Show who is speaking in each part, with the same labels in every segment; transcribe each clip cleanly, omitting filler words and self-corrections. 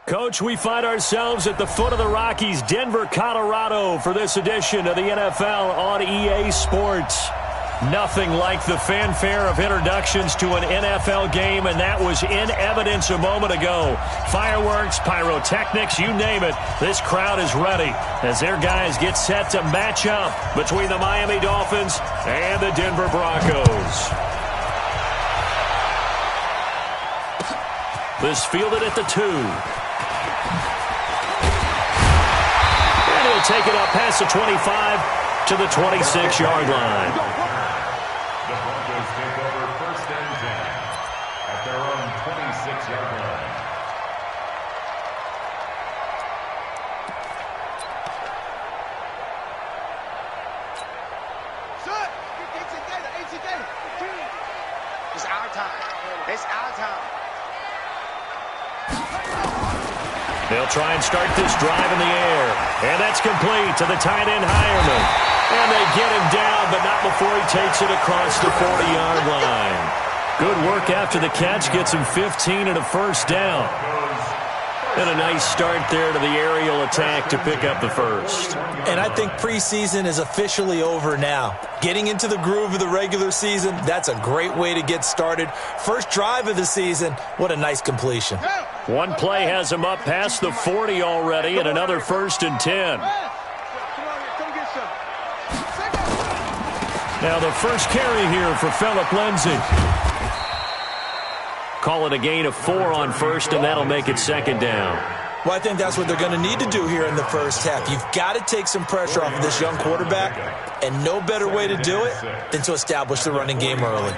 Speaker 1: Coach, we find ourselves at the foot of the Rockies, Denver, Colorado, for this edition of the NFL on EA Sports. Nothing like the fanfare of introductions to an NFL game, and that was in evidence a moment ago. Fireworks, pyrotechnics, you name it. This crowd is ready as their guys get set to match up between the Miami Dolphins and the Denver Broncos. This fielded at the 2. And he'll take it up past the 25 to the 26-yard line. They'll try and start this drive in the air. And that's complete to the tight end, Hireman. And they get him down, but not before he takes it across the 40-yard line. Good work after the catch. Gets him 15 and a first down. And a nice start there to the aerial attack to pick up the first.
Speaker 2: And I think preseason is officially over now. Getting into the groove of the regular season, that's a great way to get started. First drive of the season, what a nice completion.
Speaker 1: One play has him up past the 40 already, and another 1st and 10. Now the first carry here for Phillip Lindsay. Call it a gain of 4 on first, and that'll make it 2nd down.
Speaker 2: Well, I think that's what they're going to need to do here in the first half. You've got to take some pressure off of this young quarterback, and no better way to do it than to establish the running game early.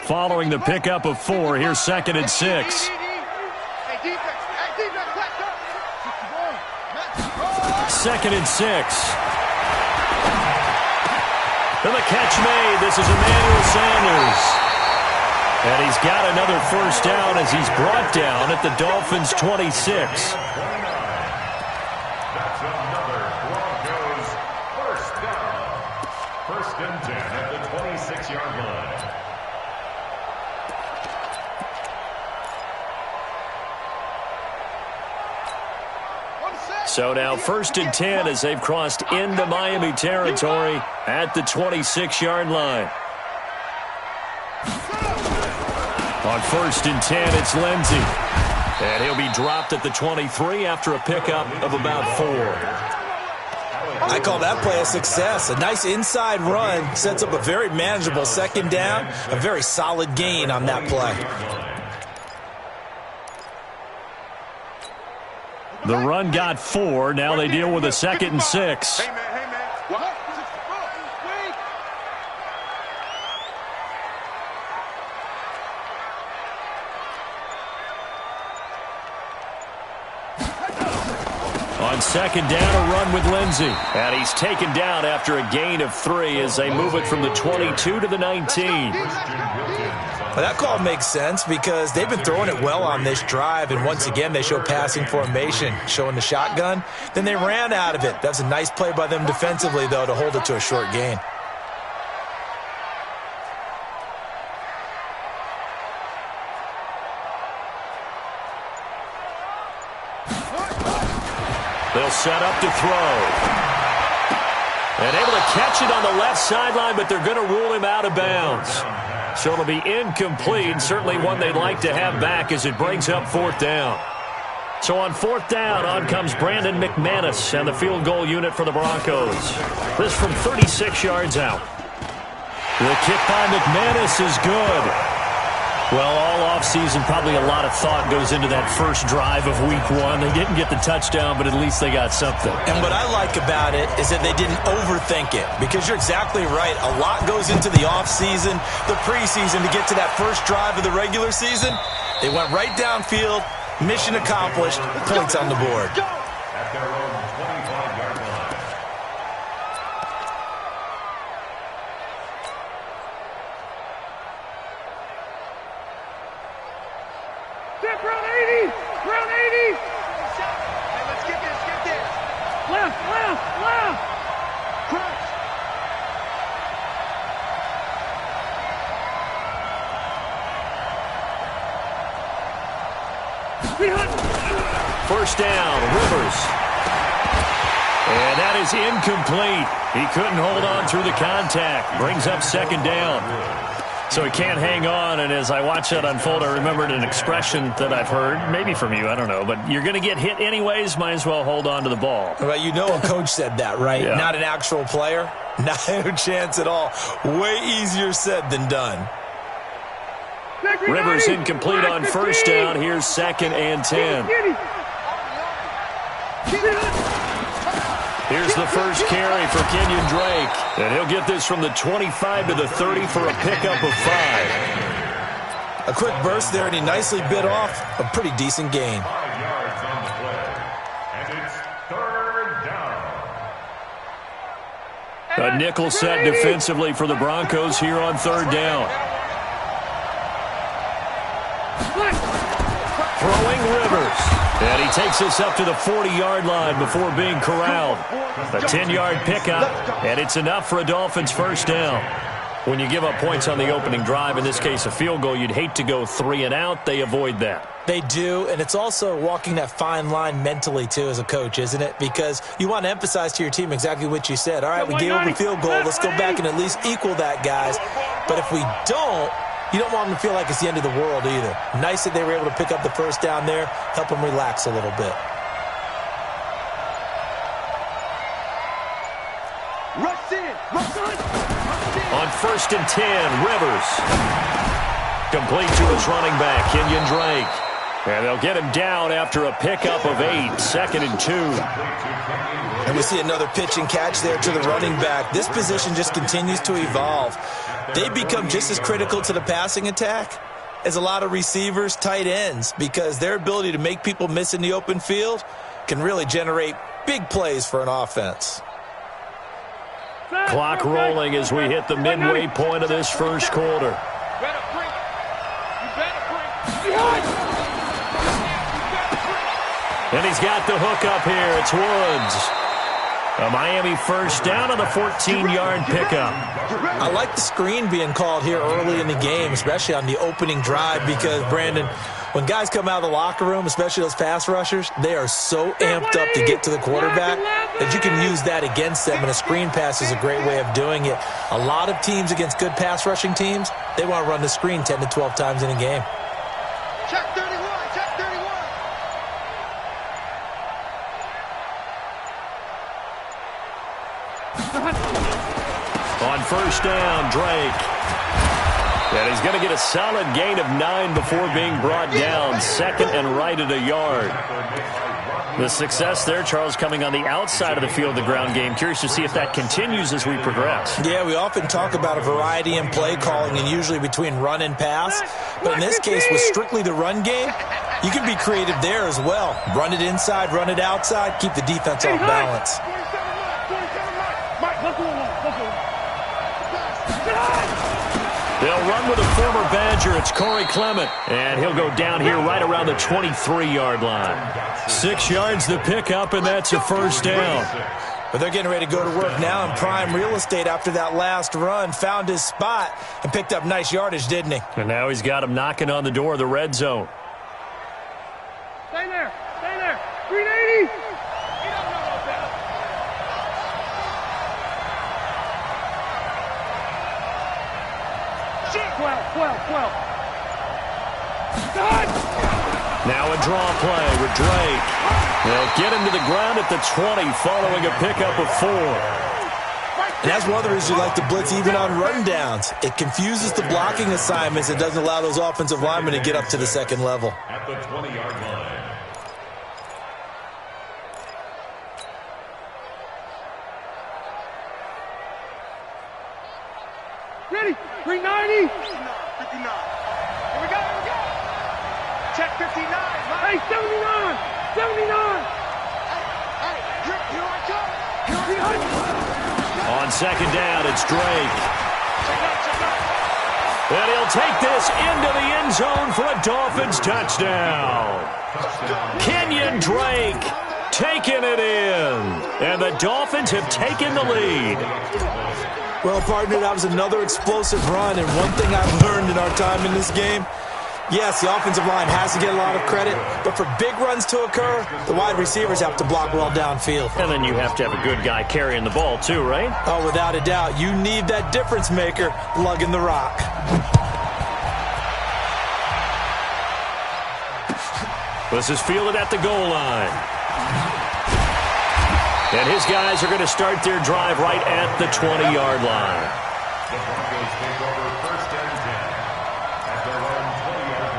Speaker 1: Following the pickup of 4, here's 2nd and 6. 2nd and 6. And the catch made. This is Emmanuel Sanders. And he's got another first down as he's brought down at the Dolphins' 26.
Speaker 3: That's another Broncos first down. 1st and 10 at the 26-yard line.
Speaker 1: So now 1st and 10 as they've crossed into Miami territory at the 26-yard line. On 1st and 10, it's Lindsay. And he'll be dropped at the 23 after a pickup of about 4.
Speaker 2: I call that play a success. A nice inside run sets up a very manageable 2nd down. A very solid gain on that play.
Speaker 1: The run got 4. Now they deal with a 2nd and 6. On 2nd down, a run with Lindsay. And he's taken down after a gain of 3 as they move it from the 22 to the 19.
Speaker 2: Well, that call makes sense because they've been throwing it well on this drive, and once again they show passing formation, showing the shotgun. Then they ran out of it. That's a nice play by them defensively, though, to hold it to a short gain.
Speaker 1: They'll set up to throw. And able to catch it on the left sideline, but they're going to rule him out of bounds. So it'll be incomplete, certainly one they'd like to have back as it brings up 4th down. So on 4th down, on comes Brandon McManus and the field goal unit for the Broncos. This from 36 yards out. The kick by McManus is good. Well, all offseason, probably a lot of thought goes into that first drive of week 1. They didn't get the touchdown, but at least they got something.
Speaker 2: And what I like about it is that they didn't overthink it, because you're exactly right. A lot goes into the offseason, the preseason, to get to that first drive of the regular season. They went right downfield, mission accomplished, points on the board.
Speaker 3: At their own 25-yard line.
Speaker 4: Round 80! Round 80! Hey, let's get this, Left!
Speaker 1: First down, Rivers. And that is incomplete. He couldn't hold on through the contact. Brings up second down. So he can't hang on, and as I watch that unfold, I remembered an expression that I've heard, maybe from you, I don't know, but you're going to get hit anyways, might as well hold on to the ball.
Speaker 2: Well, you know a coach said that, right?
Speaker 1: Yeah. Not
Speaker 2: an actual player. Not a chance at all. Way easier said than done.
Speaker 1: Rivers incomplete on first down. Here's 2nd and 10. Here's the first carry for Kenyon Drake. And he'll get this from the 25 to the 30 for a pickup of 5.
Speaker 2: A quick burst there, and he nicely bit off a pretty decent gain.
Speaker 3: 5 yards on the play. And it's 3rd down.
Speaker 1: A nickel set defensively for the Broncos here on 3rd down. Throwing Rivers. And he takes us up to the 40-yard line before being corralled. A 10-yard pickup, and it's enough for a Dolphins first down. When you give up points on the opening drive, in this case a field goal, you'd hate to go 3 and out. They avoid that.
Speaker 2: They do, and it's also walking that fine line mentally, too, as a coach, isn't it? Because you want to emphasize to your team exactly what you said. All right, we gave up a field goal. Let's go back and at least equal that, guys. But if we don't, you don't want them to feel like it's the end of the world either. Nice that they were able to pick up the first down there, help them relax a little bit.
Speaker 1: On 1st and 10, Rivers. Complete to his running back, Kenyon Drake. And they'll get him down after a pickup of 8, 2nd and 2.
Speaker 2: And we see another pitch and catch there to the running back. This position just continues to evolve. They become just as critical to the passing attack as a lot of receivers, tight ends, because their ability to make people miss in the open field can really generate big plays for an offense.
Speaker 1: Clock rolling as we hit the midway point of this first quarter. And he's got the hook up here. It's Woods. A Miami first down on the 14-yard pickup.
Speaker 2: I like the screen being called here early in the game, especially on the opening drive, because, Brandon, when guys come out of the locker room, especially those pass rushers, they are so amped up to get to the quarterback that you can use that against them, and a screen pass is a great way of doing it. A lot of teams against good pass rushing teams, they want to run the screen 10 to 12 times in a game.
Speaker 4: Check 31, check 31.
Speaker 1: On first down, Drake. And he's going to get a solid gain of 9 before being brought down. 2nd and right at a yard. The success there, Charles, coming on the outside of the field, the ground game. Curious to see if that continues as we progress.
Speaker 2: Yeah, we often talk about a variety in play calling and usually between run and pass. But in this case, with strictly the run game, you can be creative there as well. Run it inside, run it outside, keep the defense off balance.
Speaker 1: They'll run with a former Badger. It's Corey Clement. And he'll go down here right around the 23-yard line. 6 yards to pick up, and that's a first down.
Speaker 2: But they're getting ready to go to work now in prime real estate after that last run. Found his spot and picked up nice yardage, didn't he?
Speaker 1: And now he's got him knocking on the door of the red zone.
Speaker 4: Stay there. Stay there. 380.
Speaker 1: Now a draw play with Drake. They'll get him to the ground at the 20 following a pickup of 4.
Speaker 2: And that's one of the reasons you like to blitz even on rundowns. It confuses the blocking assignments. It doesn't allow those offensive linemen to get up to the second level.
Speaker 3: At the 20-yard line.
Speaker 4: Ready. 390. 59. Here we go. Here we go. Check 59. Hey, 79. 79. Hey, here I come. Here I come.
Speaker 1: On second down, it's Drake. And he'll take this into the end zone for a Dolphins touchdown. Kenyon Drake taking it in. And the Dolphins have taken the lead.
Speaker 2: Well, partner, that was another explosive run. And one thing I've learned in our time in this game, Yes, the offensive line has to get a lot of credit, but for big runs to occur, the wide receivers have to block well downfield.
Speaker 1: And then you have to have a good guy carrying the ball too, right?
Speaker 2: Oh, without a doubt. You need that difference maker lugging the rock.
Speaker 1: This is fielded at the goal line. And his guys are going to start their drive right at the 20-yard line.
Speaker 3: The Broncos take over 1st and 10 at their own 20-yard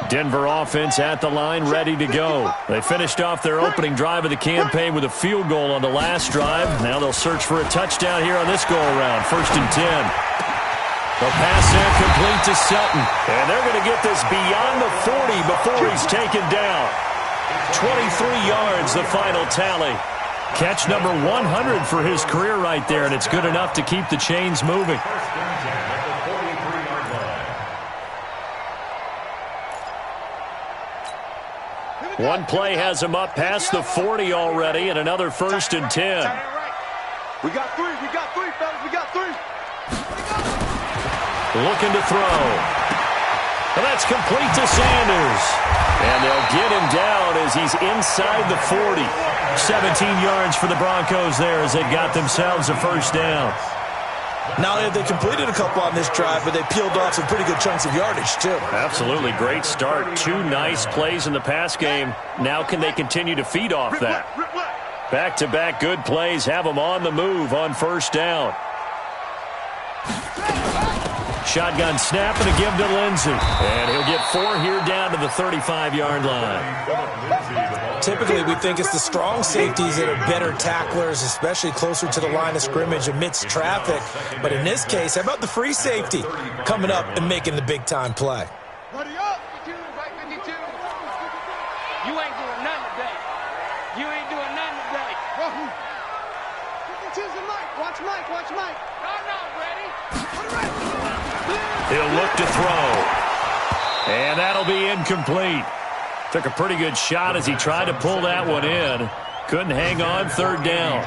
Speaker 3: line.
Speaker 1: Denver offense at the line, ready to go. They finished off their opening drive of the campaign with a field goal on the last drive. Now they'll search for a touchdown here on this go-around. 1st and 10. The pass incomplete to Sutton. And they're going to get this beyond the 40 before he's taken down. 23 yards, the final tally. Catch number 100 for his career right there, and it's good enough to keep the chains moving.
Speaker 3: 1st and 10 at the 43-yard line.
Speaker 1: One play has him up past the 40 already, and another 1st and 10.
Speaker 4: We got three, fellas, we got three.
Speaker 1: Looking to throw. And that's complete to Sanders. And they'll get him down as he's inside the 40. 17 yards for the Broncos there as they got themselves a 1st down.
Speaker 2: Not only have they completed a couple on this drive, but they peeled off some pretty good chunks of yardage, too.
Speaker 1: Absolutely great start. 2 nice plays in the pass game. Now can they continue to feed off that? Back-to-back good plays have them on the move on 1st down. Shotgun snap and a give to Lindsey. And he'll get 4 here down to the 35-yard line.
Speaker 2: Typically, we think it's the strong safeties that are better tacklers, especially closer to the line of scrimmage amidst traffic. But in this case, how about the free safety coming up and making the big-time play?
Speaker 4: Buddy up. 52, right 52. You ain't doing nothing today. You ain't doing nothing today. 52's the Mike. Watch Mike, watch Mike. No, ready. Put it right.
Speaker 1: He'll look to throw. And that'll be incomplete. Took a pretty good shot as he tried to pull that one in. Couldn't hang on 3rd down.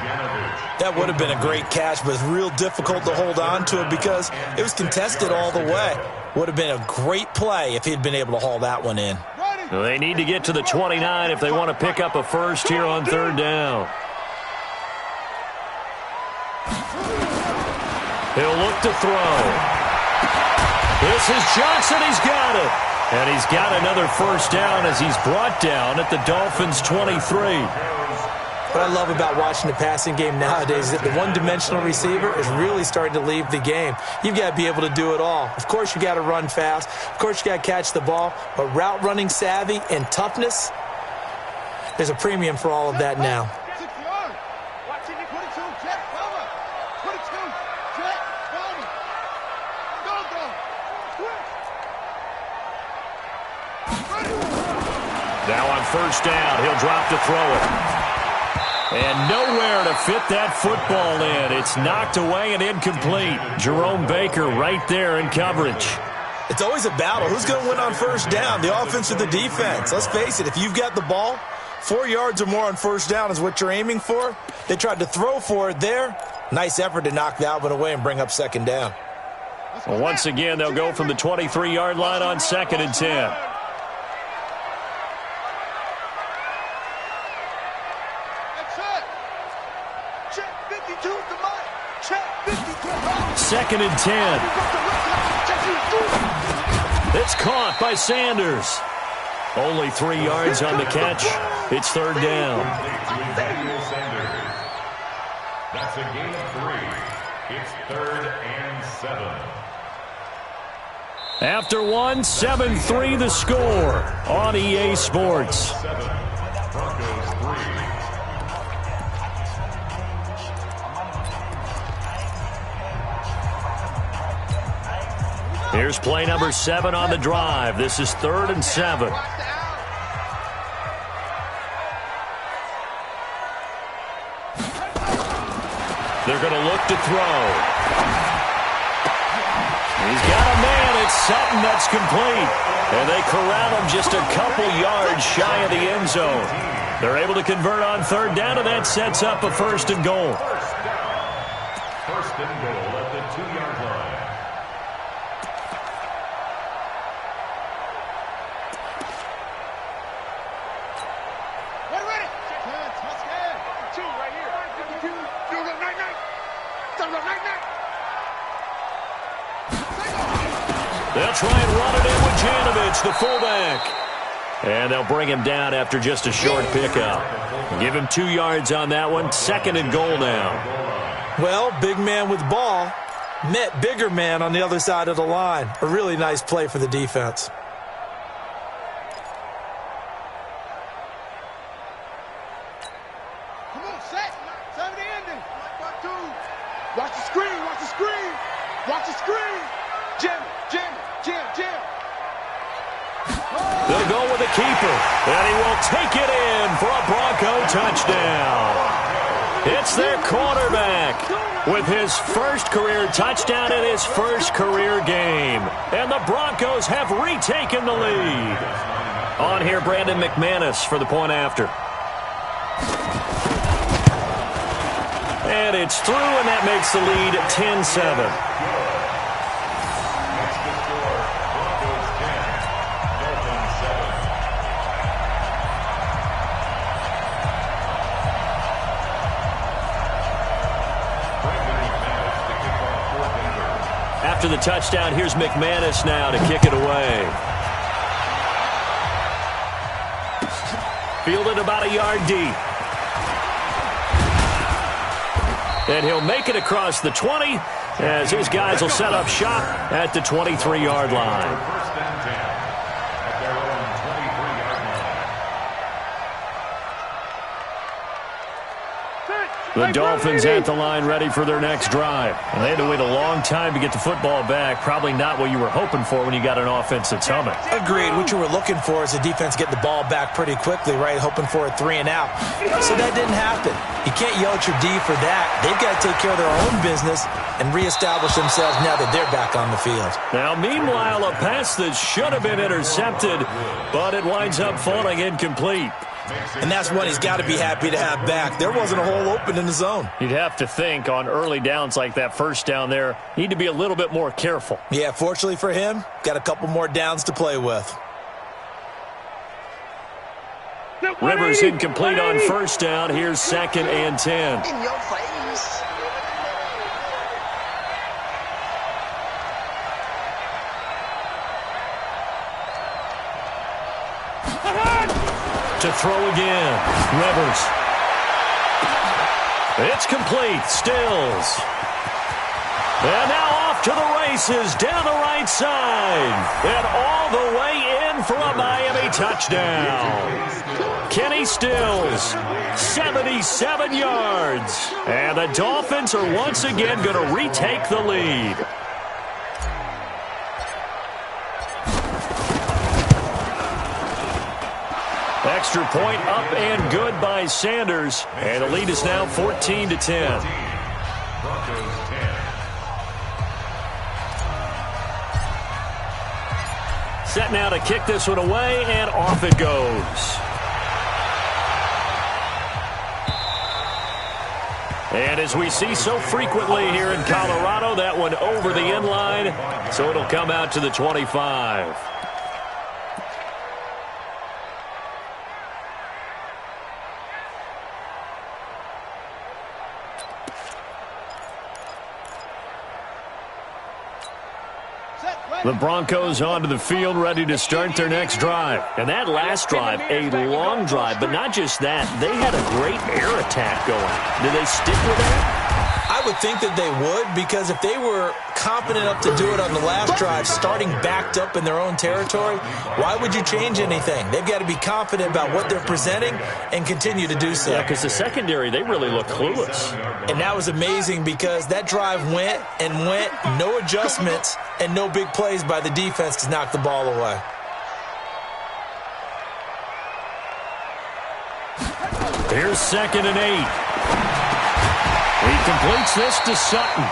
Speaker 2: That would have been a great catch, but it's real difficult to hold on to it because it was contested all the way. Would have been a great play if he'd been able to haul that one in.
Speaker 1: They need to get to the 29 if they want to pick up a 1st here on 3rd down. He'll look to throw. This is Johnson. He's got it. And he's got another 1st down as he's brought down at the Dolphins' 23.
Speaker 2: What I love about watching the passing game nowadays is that the one-dimensional receiver is really starting to leave the game. You've got to be able to do it all. Of course, you got to run fast. Of course, you got to catch the ball. But route running savvy and toughness, there's a premium for all of that now.
Speaker 1: Now on 1st down, he'll drop to throw it. And nowhere to fit that football in. It's knocked away and incomplete. Jerome Baker right there in coverage.
Speaker 2: It's always a battle. Who's going to win on 1st down, the offense or the defense? Let's face it, if you've got the ball, 4 yards or more on 1st down is what you're aiming for. They tried to throw for it there. Nice effort to knock that one away and bring up 2nd down.
Speaker 1: Well, once again, they'll go from the 23-yard line on 2nd and 10. Second and 10. It's caught by Sanders. Only 3 yards on the catch. It's 3rd down.
Speaker 3: That's a gain of 3. It's 3rd and 7.
Speaker 1: After 1, 7-3 the score on EA Sports.
Speaker 3: Broncos 3.
Speaker 1: Here's play number 7 on the drive. This is 3rd and 7. They're going to look to throw. He's got a man. It's Sutton that's complete. And they corral him just a couple yards shy of the end zone. They're able to convert on 3rd down, and that sets up a 1st and goal.
Speaker 3: First and goal at the 2-yard line.
Speaker 4: Ready. Let's go. 2 right here. 52.
Speaker 1: They'll try and run it in with Janovich, the fullback. And they'll bring him down after just a short pickup. Give him 2 yards on that one. Second and goal now.
Speaker 2: Well, big man with ball met bigger man on the other side of the line. A really nice play for the defense.
Speaker 4: Come on, set. 7 ending. Watch the screen. Watch the screen. Watch the screen. Jim.
Speaker 1: They'll go with the keeper, and he will take it in for a Bronco touchdown. It's their quarterback with his first career touchdown in his first career game. And the Broncos have retaken the lead. On here, Brandon McManus for the point after. And it's through, and that makes the lead 10-7. After the touchdown, here's McManus now to kick it away. Fielded about a yard deep. And he'll make it across the 20 as his guys will set up shop at the 23-yard line.
Speaker 3: First and 10 at their own 23-yard line.
Speaker 1: The Dolphins at the line ready for their next drive. And they had to wait a long time to get the football back. Probably not what you were hoping for when you got an offense that's humming.
Speaker 2: Agreed. What you were looking for is the defense get the ball back pretty quickly, right? Hoping for a 3 and out. So that didn't happen. You can't yell at your D for that. They've got to take care of their own business and reestablish themselves now that they're back on the field.
Speaker 1: Now, meanwhile, a pass that should have been intercepted, but it winds up falling incomplete.
Speaker 2: And that's what he's got to be happy to have back. There wasn't a hole open in the zone.
Speaker 1: You'd have to think on early downs like that first down there, need to be a little bit more careful.
Speaker 2: Yeah, fortunately for him, got a couple more downs to play with.
Speaker 1: Rivers incomplete on first down. Here's 2nd and 10.
Speaker 4: In your face.
Speaker 1: To throw again. Rivers. It's complete. Stills. And now off to the races down the right side. And all the way in for a Miami touchdown. Kenny Stills, 77 yards. And the Dolphins are once again going to retake the lead. Extra point up and good by Sanders. And the lead is now 14-10.
Speaker 3: Broncos 10.
Speaker 1: Set now to kick this one away, and off it goes. And as we see so frequently here in Colorado, that one over the end line, so it'll come out to the 25. The Broncos onto the field, ready to start their next drive. And that last drive, a long drive, but not just that. They had a great air attack going. Did they stick with that?
Speaker 2: I would think that they would, because if they were confident enough to do it on the last drive, starting backed up in their own territory, why would you change anything? They've got to be confident about what they're presenting and continue to do so.
Speaker 1: Yeah, because the secondary, they really look clueless.
Speaker 2: And that was amazing because that drive went and went, no adjustments, and no big plays by the defense to knock the ball away.
Speaker 1: Here's 2nd and 8. He completes this to Sutton.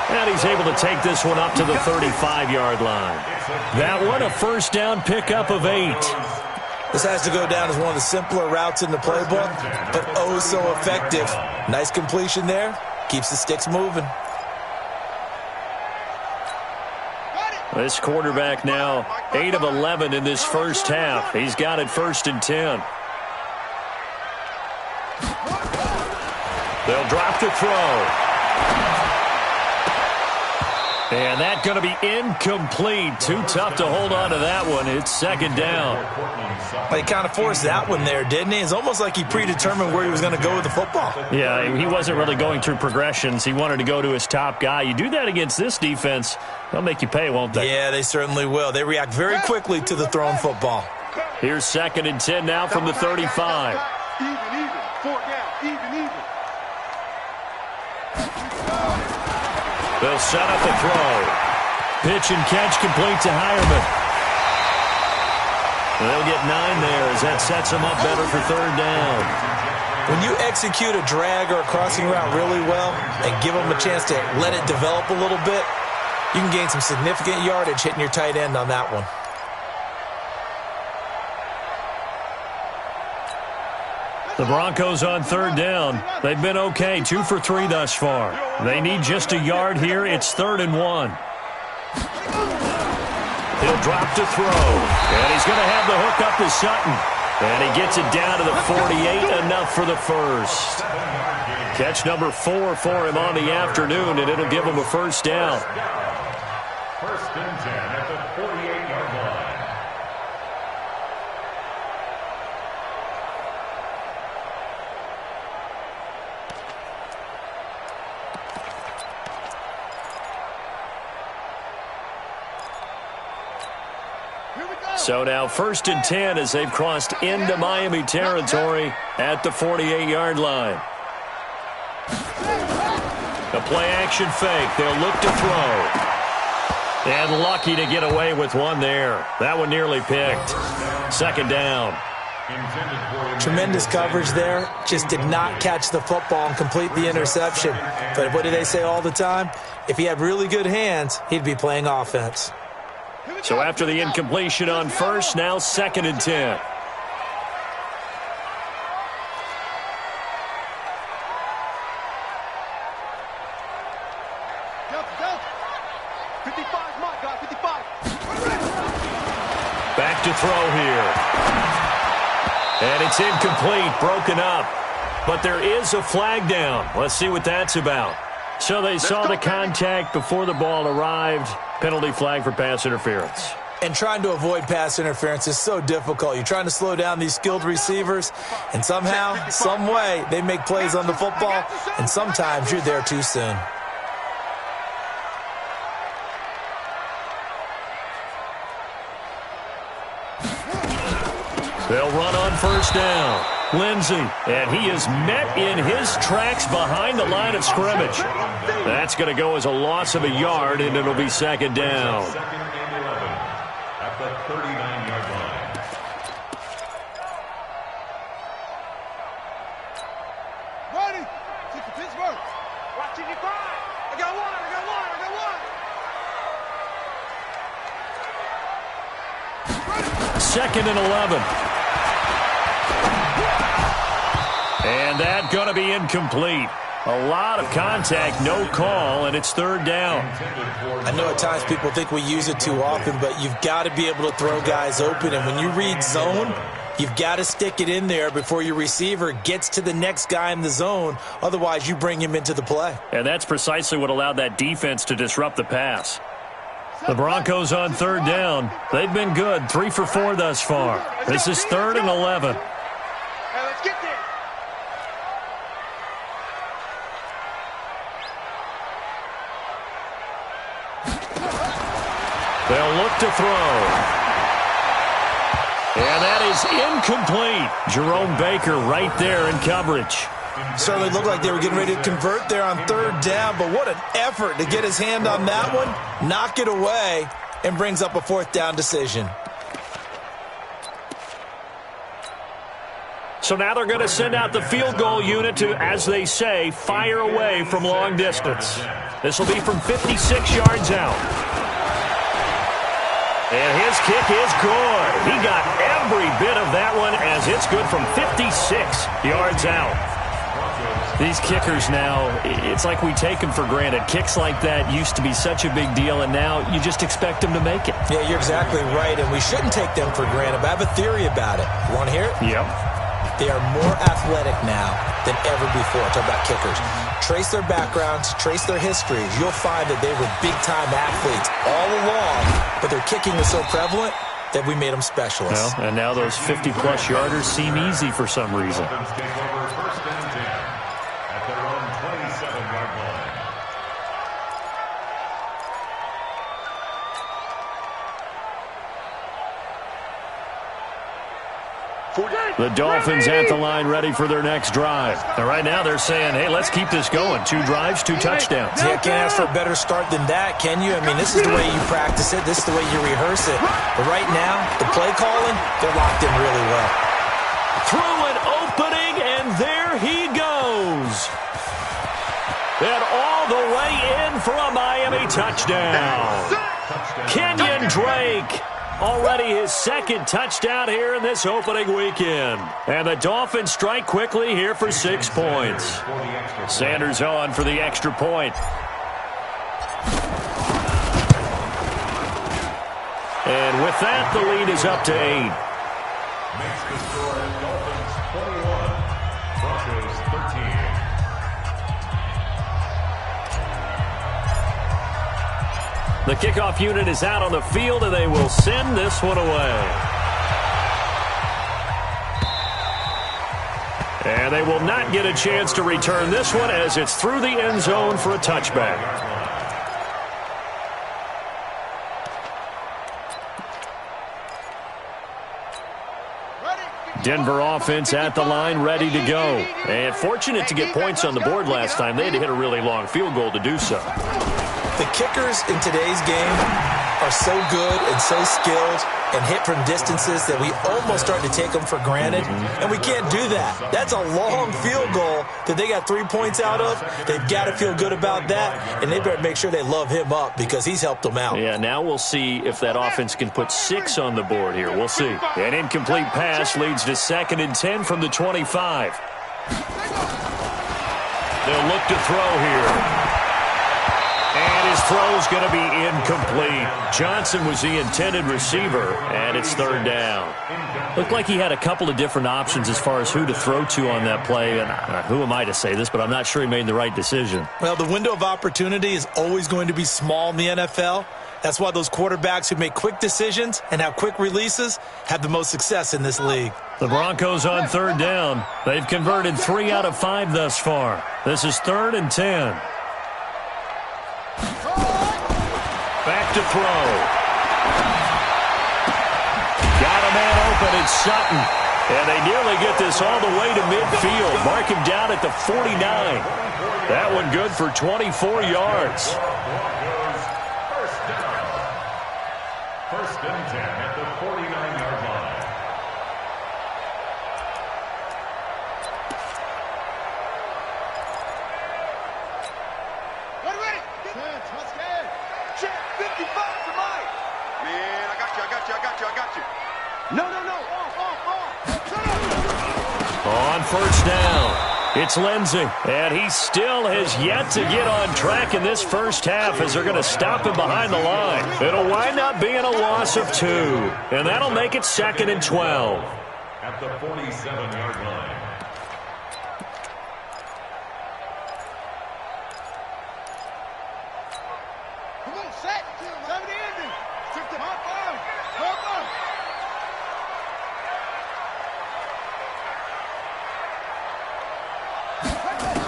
Speaker 1: And he's able to take this one up to the 35-yard line. That one, a first down pickup of 8.
Speaker 2: This has to go down as one of the simpler routes in the playbook, but oh so effective. Nice completion there. Keeps the sticks moving.
Speaker 1: This quarterback now 8 of 11 in this first half. He's got it 1st and 10. They'll drop to throw. And that's going to be incomplete. Too tough to hold on to that one. It's 2nd down.
Speaker 2: Well, he kind of forced that one there, didn't he? It's almost like he predetermined where he was going to go with the football.
Speaker 1: Yeah, he wasn't really going through progressions. He wanted to go to his top guy. You do that against this defense, they'll make you pay, won't they?
Speaker 2: Yeah, they certainly will. They react very quickly to the thrown football.
Speaker 1: Here's 2nd and 10 now from the 35.
Speaker 4: Even. 4 down. Even.
Speaker 1: They'll set up the throw. Pitch and catch complete to Hireman. They'll get 9 there as that sets them up better for 3rd down.
Speaker 2: When you execute a drag or a crossing route really well and give them a chance to let it develop a little bit, you can gain some significant yardage hitting your tight end on that one.
Speaker 1: The Broncos on 3rd down. They've been okay, 2 for 3 thus far. They need just a yard here. It's 3rd and 1. He'll drop to throw. And he's going to have the hook up to Sutton. And he gets it down to the 48, enough for the first. Catch number 4 for him on the afternoon, and it'll give him a 1st down.
Speaker 3: 1st and 10 at the 48-yard line.
Speaker 1: So now 1st and 10 as they've crossed into Miami territory at the 48-yard line. A play-action fake. They'll look to throw. And lucky to get away with one there. That one nearly picked. 2nd down.
Speaker 2: Tremendous coverage there. Just did not catch the football and complete the interception. But what do they say all the time? If he had really good hands, he'd be playing offense.
Speaker 1: So after the incompletion on 1st, now 2nd and 10. Back to throw here. And it's incomplete, broken up. But there is a flag down. Let's see what that's about. So they saw the contact before the ball arrived. Penalty flag for pass interference.
Speaker 2: And trying to avoid pass interference is so difficult. You're trying to slow down these skilled receivers, and somehow, some way, they make plays on the football, and sometimes you're there too soon.
Speaker 1: They'll run on 1st down. Lindsey, and he is met in his tracks behind the line of scrimmage. That's going to go as a loss of a yard, and it'll be 2nd down.
Speaker 3: 2nd and 11 at the 39-yard line.
Speaker 4: Ready? Take the Pittsburgh. Watching you cry. I got one.
Speaker 1: 2nd and 11. And that's going to be incomplete. A lot of contact, no call, and it's 3rd down.
Speaker 2: I know at times people think we use it too often, but you've got to be able to throw guys open. And when you read zone, you've got to stick it in there before your receiver gets to the next guy in the zone. Otherwise, you bring him into the play.
Speaker 1: And that's precisely what allowed that defense to disrupt the pass. The Broncos on 3rd down. They've been good, 3 for 4 thus far. This is 3rd and 11.
Speaker 4: Hey, let's get there.
Speaker 1: They'll look to throw. And that is incomplete. Jerome Baker right there in coverage.
Speaker 2: Certainly looked like they were getting ready to convert there on 3rd down, but what an effort to get his hand on that one, knock it away, and brings up a 4th down decision.
Speaker 1: So now they're going to send out the field goal unit to, as they say, fire away from long distance. This will be from 56 yards out. And his kick is good. He got every bit of that one as it's good from 56 yards out. These kickers now, it's like we take them for granted. Kicks like that used to be such a big deal, and now you just expect them to make it.
Speaker 2: Yeah, you're exactly right, and we shouldn't take them for granted. But I have a theory about it. You want to hear it?
Speaker 1: Yep.
Speaker 2: They are more athletic now than ever before. Talk about kickers. Trace their backgrounds, trace their histories. You'll find that they were big-time athletes all along, but their kicking was so prevalent that we made them specialists.
Speaker 1: Well, and now those 50-plus yarders seem easy for some reason.
Speaker 3: Take over first and 10 at their own 27-yard line.
Speaker 1: The Dolphins at the line ready for their next drive. And right now they're saying, hey, let's keep this going. 2 drives, 2 touchdowns.
Speaker 2: Yeah, can't ask for a better start than that, can you? I mean, this is the way you practice it. This is the way you rehearse it. But right now, the play calling, they're locked in really well.
Speaker 1: Through an opening, and there he goes. And all the way in for a Miami touchdown. Kenyon Drake. Already his second touchdown here in this opening weekend. And the Dolphins strike quickly here for 6 points. Sanders on for the extra point. And with that, the lead is up to 8.
Speaker 3: Makes the score Dolphins 21, Broncos 13.
Speaker 1: The kickoff unit is out on the field, and they will send this one away. And they will not get a chance to return this one as it's through the end zone for a touchback. Denver offense at the line, ready to go. And fortunate to get points on the board last time. They had to hit a really long field goal to do so.
Speaker 2: The kickers in today's game are so good and so skilled and hit from distances that we almost start to take them for granted, and we can't do that. That's a long field goal that they got 3 points out of. They've got to feel good about that, and they better make sure they love him up because he's helped them out.
Speaker 1: Yeah, now we'll see if that offense can put 6 on the board here. We'll see. An incomplete pass leads to 2nd and 10 from the 25. They'll look to throw here. And his throw's going to be incomplete. Johnson was the intended receiver, and it's 3rd down. Looked like he had a couple of different options as far as who to throw to on that play. And who am I to say this, but I'm not sure he made the right decision.
Speaker 2: Well, the window of opportunity is always going to be small in the NFL. That's why those quarterbacks who make quick decisions and have quick releases have the most success in this league.
Speaker 1: The Broncos on 3rd down. They've converted 3 out of 5 thus far. This is 3rd and 10. Back to throw. Got a man open, it's Sutton. And they nearly get this all the way to midfield. Mark him down at the 49. That one good for 24 yards.
Speaker 3: First down. 1st and 10 at the 49-yard line.
Speaker 4: What ready? Let's get. Check 55 to Mike. Man, I got you. No.
Speaker 1: On 1st down, it's Lindsey. And he still has yet to get on track in this first half as they're going to stop him behind the line. It'll wind up being a loss of 2. And that'll make it 2nd and 12.
Speaker 3: At the 47-yard line.
Speaker 4: Come on, set. 70 ending. Took the hop on.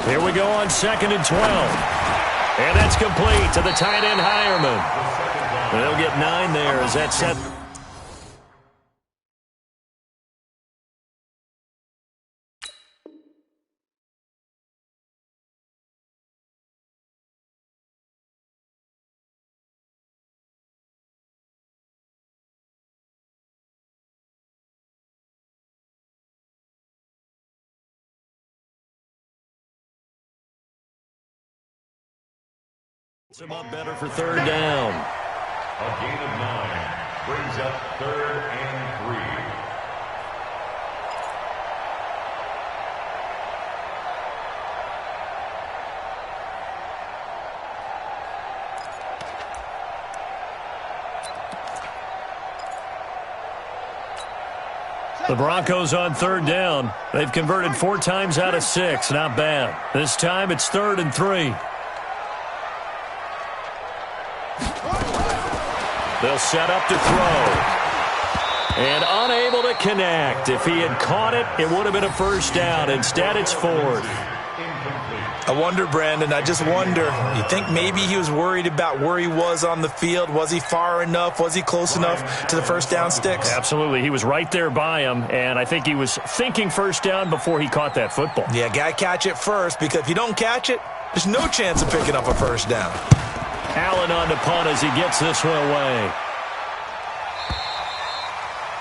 Speaker 1: Here we go on 2nd and 12. And that's complete to the tight end, Hireman. They'll get 9 there as that set. Him up better for 3rd down.
Speaker 3: A gain of 9 brings up 3rd and 3.
Speaker 1: The Broncos on third down. They've converted 4 times out of 6. Not bad. This time it's 3rd and 3. They'll set up to throw. And unable to connect. If he had caught it, it would have been a first down. Instead, it's 4th.
Speaker 2: I wonder, Brandon, I just wonder, you think maybe he was worried about where he was on the field? Was he far enough? Was he close enough to the first down sticks?
Speaker 1: Absolutely. He was right there by him, and I think he was thinking first down before he caught that football.
Speaker 2: Yeah, got to catch it first, because if you don't catch it, there's no chance of picking up a first down.
Speaker 1: Allen on the punt as he gets this one away.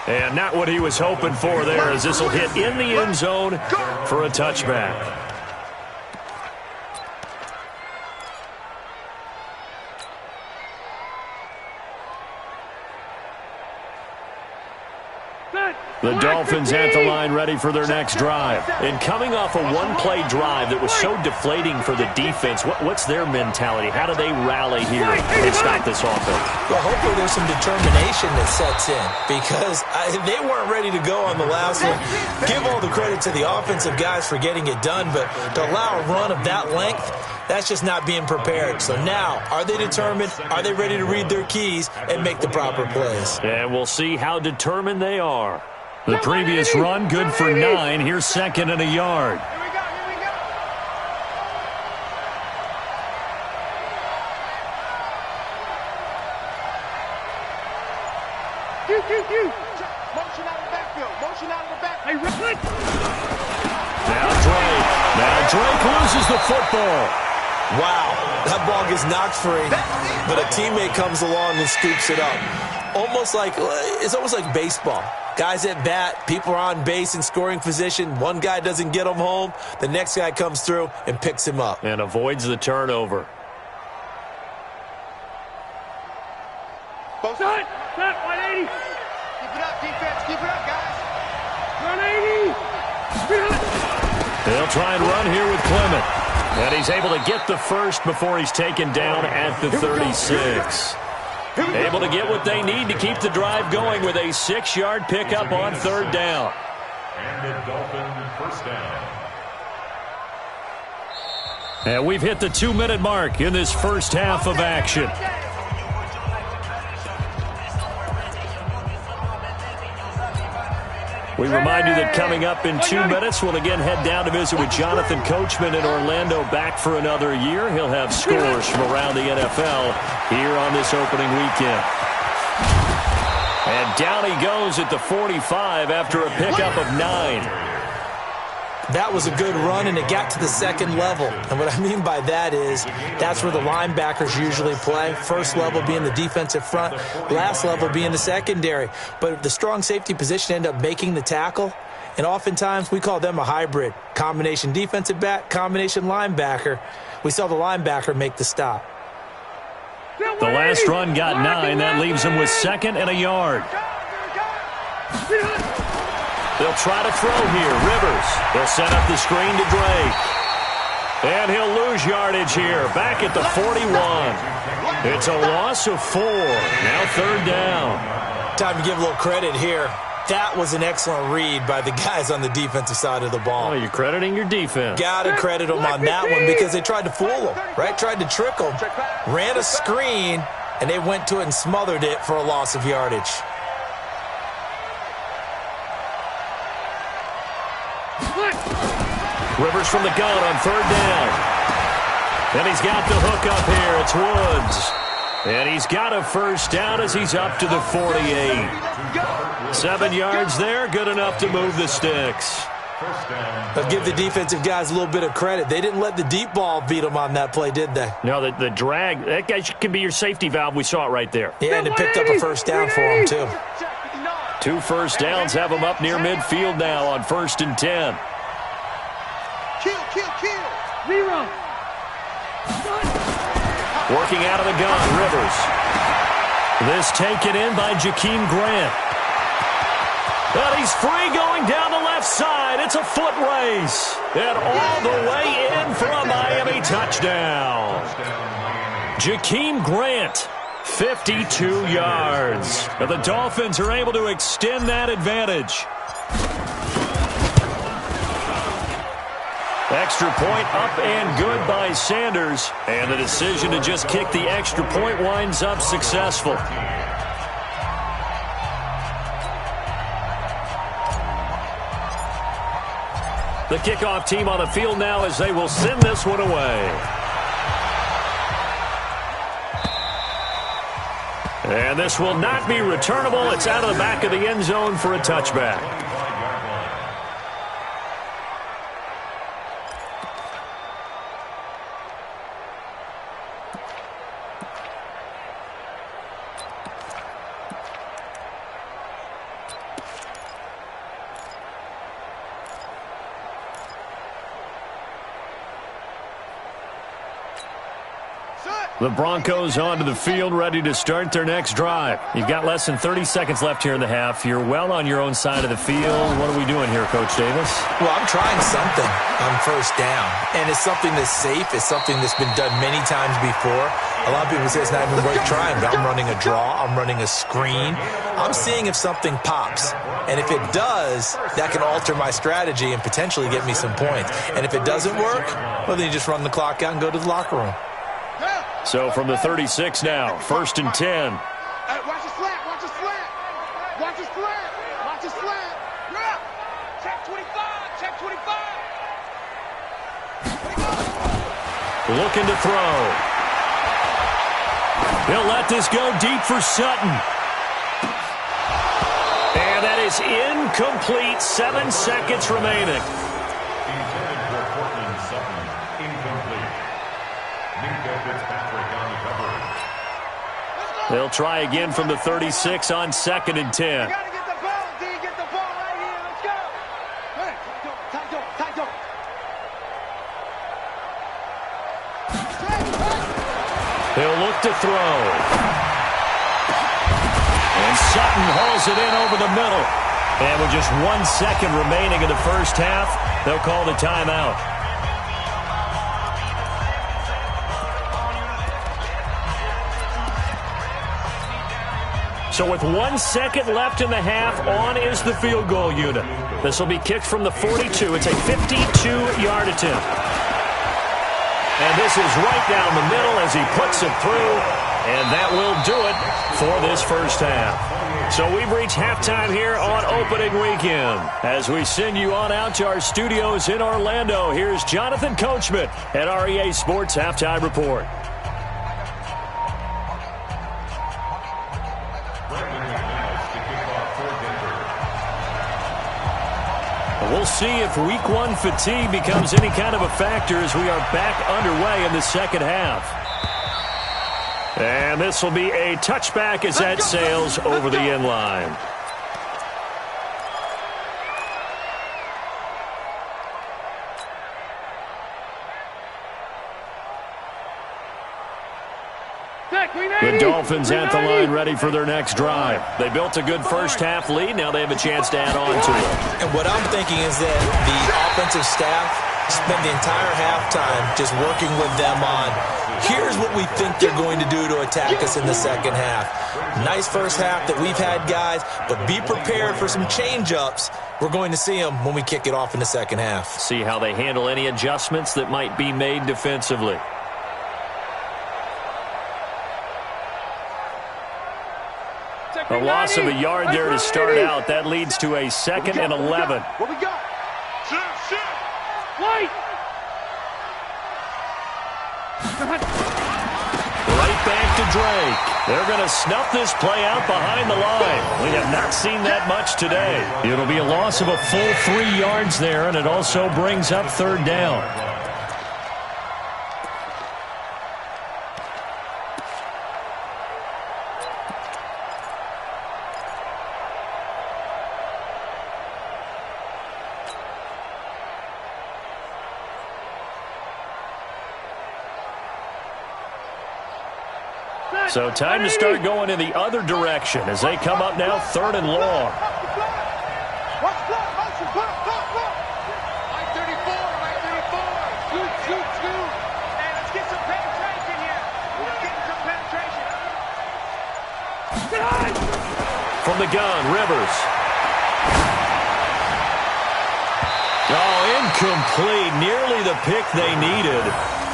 Speaker 1: And not what he was hoping for there, as this will hit in the end zone for a touchback. The Dolphins at the line ready for their next drive. And coming off a one-play drive that was so deflating for the defense, what's their mentality? How do they rally here and stop this offense?
Speaker 2: Well, hopefully there's some determination that sets in, because they weren't ready to go on the last one. Give all the credit to the offensive guys for getting it done, but to allow a run of that length, that's just not being prepared. So now, are they determined? Are they ready to read their keys and make the proper plays?
Speaker 1: And we'll see how determined they are. The previous run, good for 9. Here's 2nd and a yard.
Speaker 4: Here we go, here we go. Motion out of the backfield. Motion out of the backfield.
Speaker 1: Now Drake loses the football.
Speaker 2: Wow, that ball gets knocked free, but a teammate comes along and scoops it up. It's almost like baseball. Guys at bat, people are on base in scoring position. One guy doesn't get him home. The next guy comes through and picks him up.
Speaker 1: And avoids the turnover.
Speaker 4: Both sides. 180. Keep it up, defense. Keep it up, guys. 180.
Speaker 1: They'll try and run here with Clement. And he's able to get the first before he's taken down at the 36. Able to get what they need to keep the drive going with a 6-yard pickup on third down.
Speaker 3: And the Dolphin first down.
Speaker 1: And we've hit the 2-minute mark in this first half of action. We remind you that coming up in 2 minutes, we'll again head down to visit with Jonathan Coachman in Orlando, back for another year. He'll have scores from around the NFL here on this opening weekend. And down he goes at the 45 after a pickup of 9.
Speaker 2: That was a good run, and it got to the second level. And what I mean by that is that's where the linebackers usually play. First level being the defensive front, last level being the secondary. But the strong safety position ended up making the tackle, and oftentimes we call them a hybrid. Combination defensive back, combination linebacker. We saw the linebacker make the stop.
Speaker 1: The last run got 9. That leaves him with 2nd and a yard. They'll try to throw here. Rivers. They'll set up the screen to Drake. And he'll lose yardage here. Back at the 41. It's a loss of 4. Now third down.
Speaker 2: Time to give a little credit here. That was an excellent read by the guys on the defensive side of the ball.
Speaker 1: Oh, you're crediting your defense.
Speaker 2: Got to credit them on that one, because they tried to fool them, right? Tried to trick them. Ran a screen, and they went to it and smothered it for a loss of yardage.
Speaker 1: Rivers from the gun on third down. And he's got the hook up here. It's Woods. And he's got a first down as he's up to the 48. 7 yards there, good enough to move the sticks.
Speaker 2: I'll give the defensive guys a little bit of credit. They didn't let the deep ball beat them on that play, did they?
Speaker 1: No, the drag, that guy can be your safety valve. We saw it right there.
Speaker 2: Yeah, and it picked up a first down for them, too.
Speaker 1: 2 first downs have him up near midfield now on 1st and 10.
Speaker 4: Kill. Zero.
Speaker 1: Working out of the gun, Rivers. This taken in by Jakeem Grant. And he's free going down the left side. It's a foot race. And all the way in for a Miami touchdown. Jakeem Grant 52 yards. But the Dolphins are able to extend that advantage. Extra point up and good by Sanders. And the decision to just kick the extra point winds up successful. The kickoff team on the field now as they will send this one away. And this will not be returnable. It's out of the back of the end zone for a touchback. The Broncos onto the field, ready to start their next drive. You've got less than 30 seconds left here in the half. You're well on your own side of the field. What are we doing here, Coach Davis?
Speaker 2: Well, I'm trying something on first down, and it's something that's safe. It's something that's been done many times before. A lot of people say it's not even worth trying, but I'm running a draw. I'm running a screen. I'm seeing if something pops, and if it does, that can alter my strategy and potentially get me some points. And if it doesn't work, well, then you just run the clock out and go to the locker room.
Speaker 1: So from the 36 now, 1st and 10.
Speaker 4: Hey, watch the slant, watch the slant. Watch the slant, watch the slant. Yeah. Check 25, check 25.
Speaker 1: Looking to throw. He'll let this go deep for Sutton. And that is incomplete. 7 seconds remaining.
Speaker 3: Intended for Cortland Sutton. Incomplete. Minka Fitzpatrick on the coverage.
Speaker 1: They'll try again from the 36 on 2nd and 10.
Speaker 4: You gotta get the ball, D. Get the ball right here. Let's go. Hey, tight door.
Speaker 1: He'll look to throw. And Sutton hauls it in over the middle. And with just 1 second remaining in the first half, they'll call the timeout. So with 1 second left in the half, on is the field goal unit. This will be kicked from the 42. It's a 52-yard attempt. And this is right down the middle as he puts it through. And that will do it for this first half. So we've reached halftime here on opening weekend. As we send you on out to our studios in Orlando, here's Jonathan Coachman at REA Sports Halftime Report. We'll see if week 1 fatigue becomes any kind of a factor as we are back underway in the second half. And this will be a touchback as that sails over the end line. The Dolphins at the line ready for their next drive. They built a good first half lead. Now they have a chance to add on to it.
Speaker 2: And what I'm thinking is that the offensive staff spend the entire halftime just working with them on, here's what we think they're going to do to attack us in the second half. Nice first half that we've had, guys, but be prepared for some change-ups. We're going to see them when we kick it off in the second half.
Speaker 1: See how they handle any adjustments that might be made defensively. A loss of a yard there to start out. That leads to a 2nd and 11.
Speaker 4: What we got? Shoot. Wait.
Speaker 1: Right back to Drake. They're going to snuff this play out behind the line. We have not seen that much today. It'll be a loss of a full 3 yards there, and it also brings up 3rd down. So time to start going in the other direction as they come up now 3rd and long.
Speaker 4: Watch the block, motion, block. Right 34. Shoot. Hey, let's get some penetration here. Let's get some penetration.
Speaker 1: From the gun, Rivers. Oh, incomplete. Nearly the pick they needed.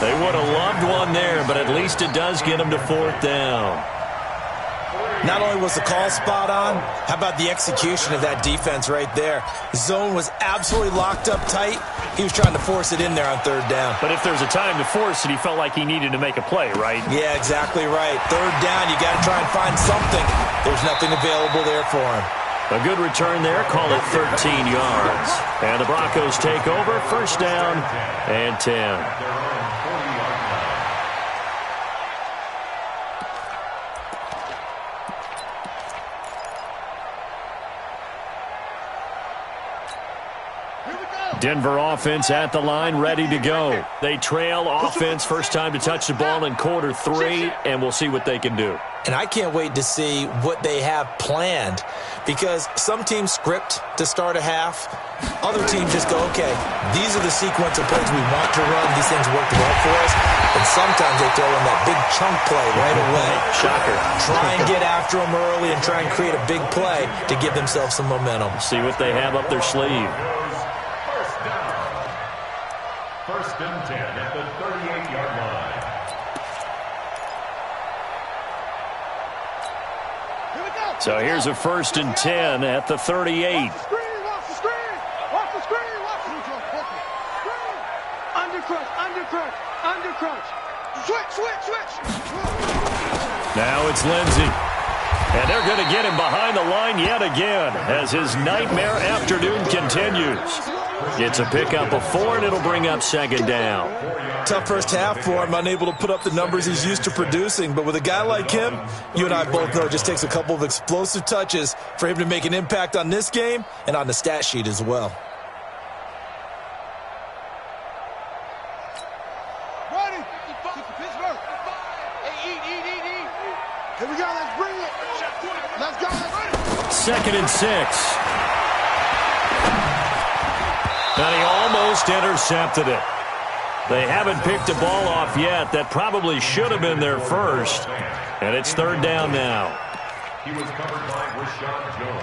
Speaker 1: They would have loved one there, but at least it does get them to 4th down.
Speaker 2: Not only was the call spot on, how about the execution of that defense right there? Zone was absolutely locked up tight. He was trying to force it in there on 3rd down.
Speaker 1: But if there's a time to force it, he felt like he needed to make a play, right?
Speaker 2: Yeah, exactly right. 3rd down, you got to try and find something. There's nothing available there for him.
Speaker 1: A good return there, call it 13 yards. And the Broncos take over, 1st down and 10. Denver offense at the line, ready to go. They trail offense, first time to touch the ball in quarter 3, and we'll see what they can do.
Speaker 2: And I can't wait to see what they have planned, because some teams script to start a half. Other teams just go, okay, these are the sequence of plays we want to run. These things work well for us. And sometimes they throw in that big chunk play right away.
Speaker 1: Shocker.
Speaker 2: Try and get after them early and try and create a big play to give themselves some momentum.
Speaker 1: See what they have up their sleeve.
Speaker 3: 1st and 10 at the 38-yard line.
Speaker 1: So here's a 1st and 10 at the 38.
Speaker 4: Watch the screen, watch the screen, watch the screen, watch the screen. Undercrunch. Switch.
Speaker 1: Now it's Lindsey. And they're going to get him behind the line yet again as his nightmare afternoon continues. It's a pickup of 4, and it'll bring up 2nd down.
Speaker 2: Tough first half for him, unable to put up the numbers he's used to producing. But with a guy like him, you and I both know it just takes a couple of explosive touches for him to make an impact on this game and on the stat sheet as well.
Speaker 4: Ready. Pittsburgh. Hey, eat. Here we go, let's bring it. Let's go, let's
Speaker 1: 2nd and 6. And he almost intercepted it. They haven't picked the ball off yet. That probably should have been their first. And it's 3rd down now.
Speaker 3: He was covered by Rashad Jones.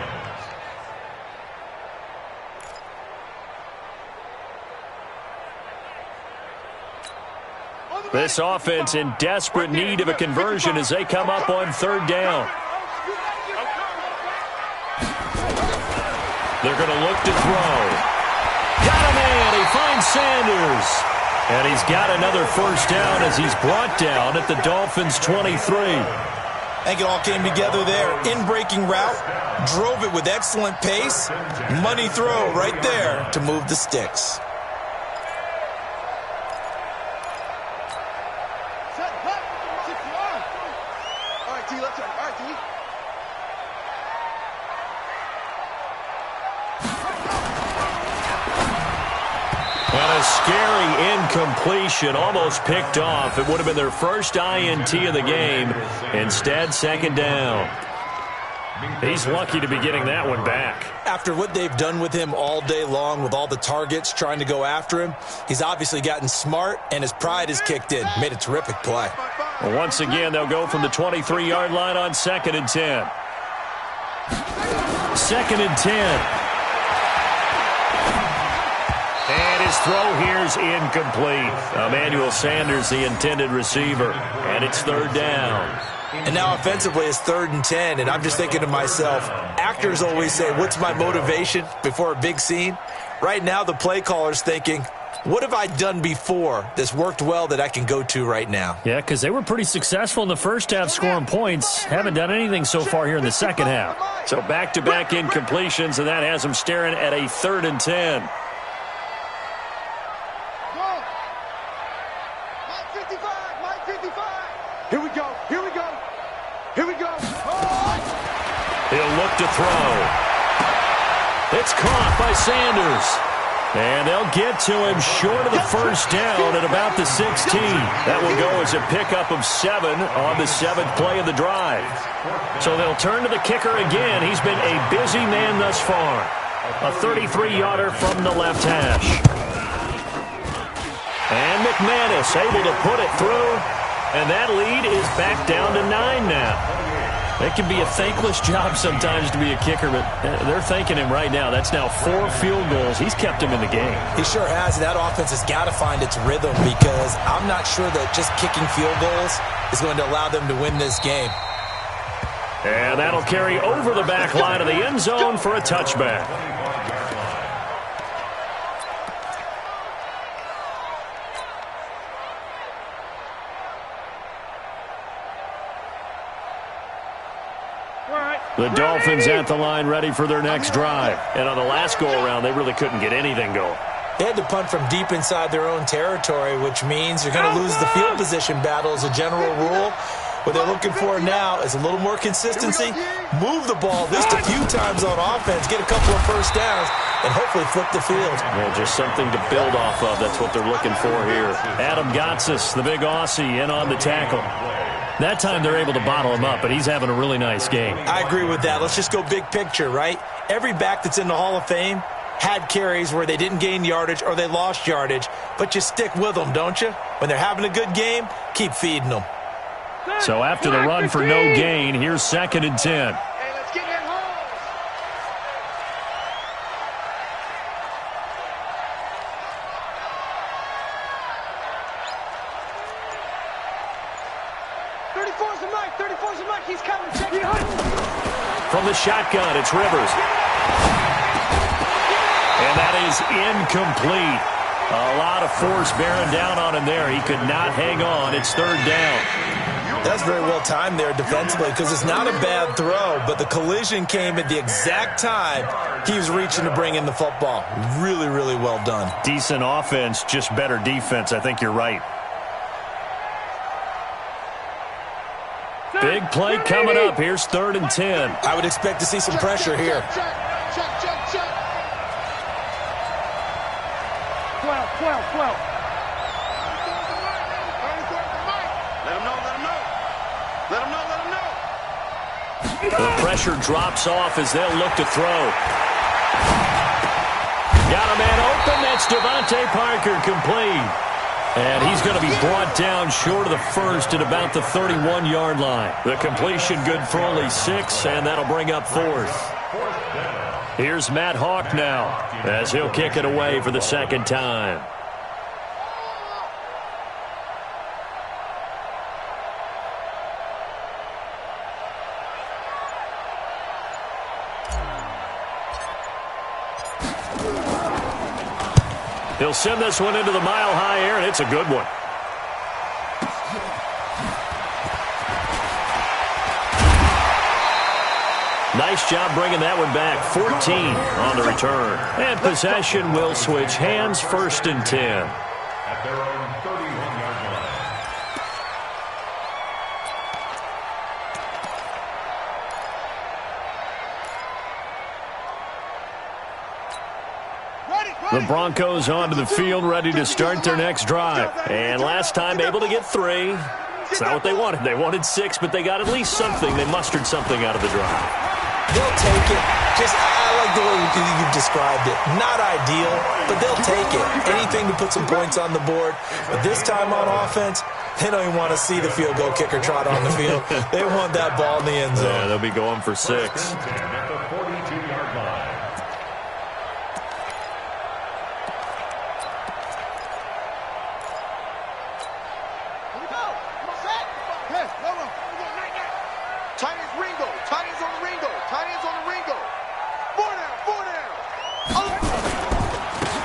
Speaker 1: This offense in desperate need of a conversion as they come up on 3rd down. They're going to look to throw. Got a man. He finds Sanders. And he's got another 1st down as he's brought down at the Dolphins' 23.
Speaker 2: I think it all came together there. In-breaking route, drove it with excellent pace. Money throw right there to move the sticks.
Speaker 4: All right, T, let's go. All right, T.
Speaker 1: And a scary incompletion, almost picked off. It would have been their first INT of the game. Instead, 2nd down. He's lucky to be getting that one back.
Speaker 2: After what they've done with him all day long, with all the targets trying to go after him, he's obviously gotten smart, and his pride has kicked in. Made a terrific play.
Speaker 1: Well, once again, they'll go from the 23-yard line on 2nd and 10. 2nd and 10. And his throw here's incomplete. Emmanuel Sanders, the intended receiver. And it's 3rd down.
Speaker 2: And now offensively it's 3rd and 10, and I'm just thinking to myself, actors always say, what's my motivation before a big scene? Right now the play caller's thinking, what have I done before that's worked well that I can go to right now?
Speaker 1: Yeah, because they were pretty successful in the first half scoring points. Haven't done anything so far here in the second half. So back-to-back incompletions, and that has them staring at a 3rd and 10.
Speaker 4: Here we go.
Speaker 1: He'll look to throw. It's caught by Sanders. And they'll get to him short of the 1st down at about the 16. That will go as a pickup of 7 on the 7th play of the drive. So they'll turn to the kicker again. He's been a busy man thus far. A 33-yarder from the left hash. And McManus able to put it through. And that lead is back down to 9 now. It can be a thankless job sometimes to be a kicker, but they're thanking him right now. That's now 4 field goals. He's kept him in the game.
Speaker 2: He sure has. That offense has got to find its rhythm because I'm not sure that just kicking field goals is going to allow them to win this game.
Speaker 1: And that'll carry over the back line of the end zone for a touchback. The Dolphins at the line ready for their next drive. And on the last go-around, they really couldn't get anything going.
Speaker 2: They had to punt from deep inside their own territory, which means you're going to lose the field position battle as a general rule. What they're looking for now is a little more consistency, move the ball just a few times on offense, get a couple of first downs, and hopefully flip the field.
Speaker 1: Well, just something to build off of. That's what they're looking for here. Adam Gotsis, the big Aussie, in on the tackle. That time they're able to bottle him up, but he's having a really nice game.
Speaker 2: I agree with that. Let's just go big picture, right? Every back that's in the Hall of Fame had carries where they didn't gain yardage or they lost yardage, but you stick with them, don't you? When they're having a good game, keep feeding them.
Speaker 1: So after the run for no gain, here's 2nd and 10.
Speaker 4: Hey, let's get in that hole. He's coming.
Speaker 1: From the shotgun, it's Rivers. And that is incomplete. A lot of force bearing down on him there. He could not hang on. It's 3rd down.
Speaker 2: That's very well timed there defensively because it's not a bad throw, but the collision came at the exact time he was reaching to bring in the football. Really, really well done.
Speaker 1: Decent offense, just better defense. I think you're right. Big play coming up. Here's 3rd and 10.
Speaker 2: I would expect to see some pressure here.
Speaker 4: Check. 12.
Speaker 1: The pressure drops off as they'll look to throw. Got a man open. That's Devontae Parker, complete. And he's going to be brought down short of the first at about the 31-yard line. The completion good for only 6, and that'll bring up 4th. Here's Matt Hawk now as he'll kick it away for the 2nd time. He'll send this one into the mile-high air, and it's a good one. Nice job bringing that one back. 14 on the return. And possession will switch hands. 1st and 10.
Speaker 3: At their own 31-yard line.
Speaker 1: The Broncos onto the field, ready to start their next drive. And last time able to get 3. It's not what they wanted. They wanted 6, but they got at least something. They mustered something out of the drive.
Speaker 2: They'll take it. I like the way you've described it. Not ideal, but they'll take it. Anything to put some points on the board. But this time on offense, they don't even want to see the field goal kicker trot on the field. They want that ball in the end zone.
Speaker 1: Yeah, they'll be going for 6.
Speaker 3: At the 42-yard line.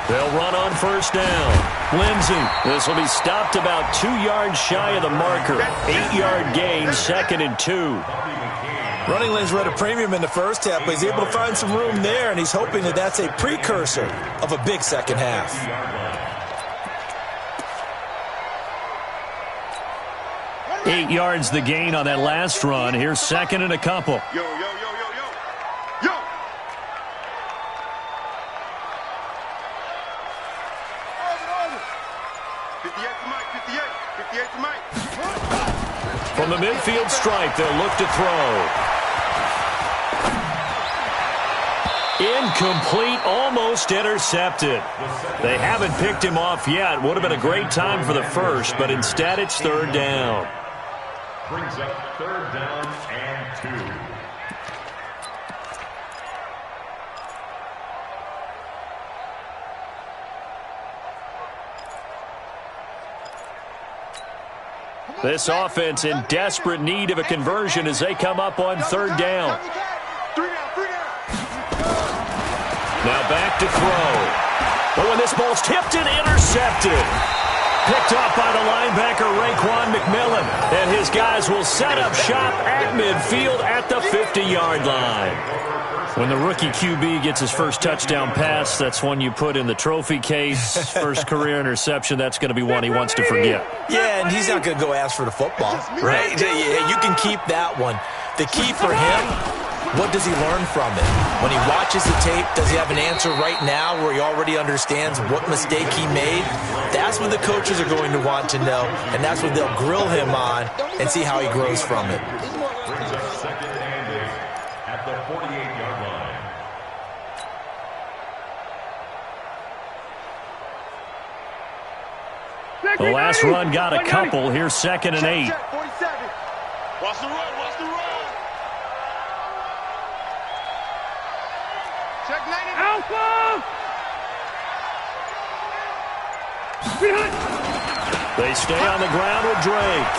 Speaker 1: They'll run on 1st down. Lindsey, this will be stopped about 2 yards shy of the marker. 8-yard gain, 2nd and 2.
Speaker 2: Running lanes were at a premium in the first half, but he's able to find some room there, and he's hoping that that's a precursor of a big second half.
Speaker 1: 8 yards the gain on that last run. Here's 2nd and a couple.
Speaker 4: Yo. 58 to Mike.
Speaker 1: From the midfield stripe, they'll look to throw. Incomplete, almost intercepted. They haven't picked him off yet. Would have been a great time for the first, but instead it's 3rd down.
Speaker 3: Brings up 3rd down and 2.
Speaker 1: This offense in desperate need of a conversion as they come up on 3rd down. Now back to throw. Oh, and this ball's tipped and intercepted. Picked off by the linebacker, Raekwon McMillan. And his guys will set up shop at midfield at the 50-yard line. When the rookie QB gets his first touchdown pass, that's one you put in the trophy case. First career interception, that's going to be one he wants to forget.
Speaker 2: Yeah, and he's not going to go ask for the football, right? You can keep that one. The key for him, what does he learn from it? When he watches the tape, does he have an answer right now where he already understands what mistake he made? That's what the coaches are going to want to know, and that's what they'll grill him on and see how he grows from it.
Speaker 3: Brings up 2nd and 8 at the 48-yard line.
Speaker 1: The last run got a couple. Here's 2nd and 8.
Speaker 4: Check, 47. Watch the run, watch the run. Check 90. Alpha!
Speaker 1: They stay on the ground with Drake.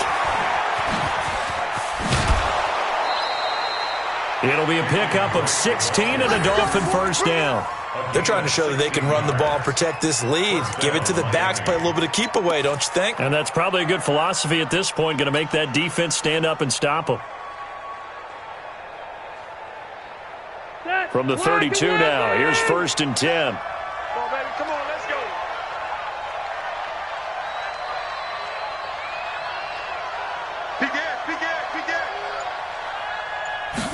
Speaker 1: It'll be a pickup of 16 and a Dolphin first down.
Speaker 2: They're trying to show that they can run the ball and protect this lead. Give it to the backs, play a little bit of keep away, don't you think?
Speaker 1: And that's probably a good philosophy at this point, going to make that defense stand up and stop them. From the 32 now, here's 1st and 10.
Speaker 4: Come on, baby, come on, let's go.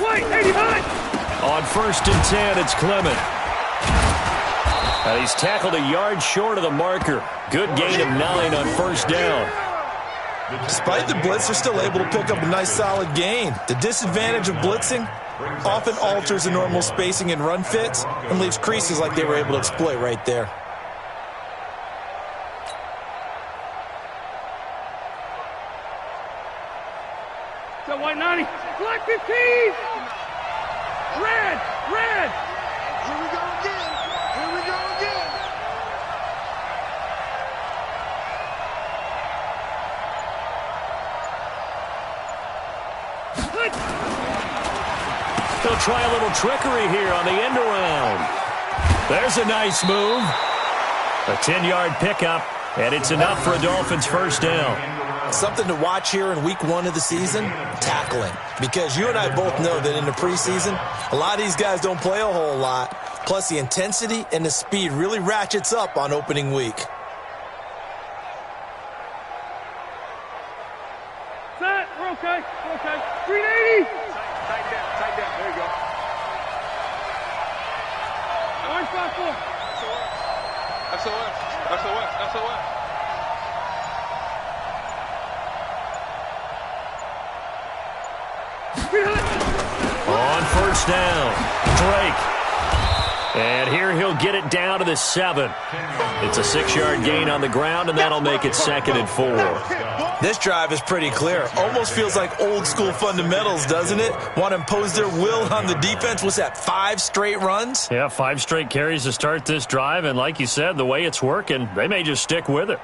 Speaker 4: Wait, 85.
Speaker 1: On 1st and 10, it's Clement. And he's tackled a yard short of the marker. Good gain of 9 on 1st down.
Speaker 2: Despite the blitz, they're still able to pick up a nice solid gain. The disadvantage of blitzing often alters the normal spacing and run fits and leaves creases like they were able to exploit right there.
Speaker 4: So white 90. Black 15. Red. Here we go again.
Speaker 1: They'll try a little trickery here on the end around. There's a nice move. A 10-yard pickup, and it's enough for a Dolphins first down.
Speaker 2: Something to watch here in week 1 of the season, tackling. Because you and I both know that in the preseason, a lot of these guys don't play a whole lot. Plus, the intensity and the speed really ratchets up on opening week.
Speaker 4: Set, we're okay. 380. Tight down. There you go. Orange 5-4. SOS.
Speaker 1: On 1st down, Drake. And here he'll get it down to the 7. It's a 6-yard gain on the ground, and that'll make it 2nd and 4.
Speaker 2: This drive is pretty clear. Almost feels like old school fundamentals, doesn't it? Want to impose their will on the defense. What's that, 5 straight runs?
Speaker 1: Yeah, 5 straight carries to start this drive, and like you said, the way it's working, they may just stick with it.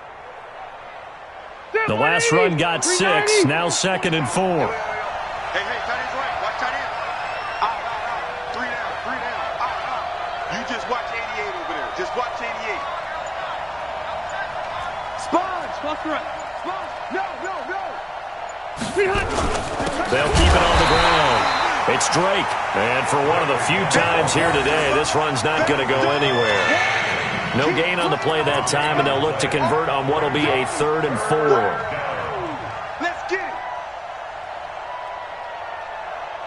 Speaker 1: The last run got 6, now 2nd and 4.
Speaker 4: Hey, tight end's right. Watch tight end. Out. 3 down. Out. You just watch 88 over there. Just watch 88. Spot right. No.
Speaker 1: They'll keep it on the ground. It's Drake. And for one of the few times here today, this run's not going to go anywhere. No gain on the play that time, and they'll look to convert on what will be a 3rd and 4.
Speaker 4: Let's get it.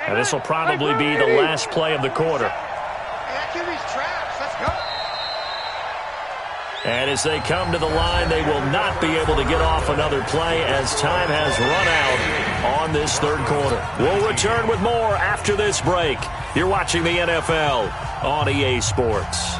Speaker 1: And this will probably be the last play of the quarter.
Speaker 4: That QB's trash. Let's go.
Speaker 1: And as they come to the line, they will not be able to get off another play as time has run out on this 3rd quarter. We'll return with more after this break. You're watching the NFL on EA Sports.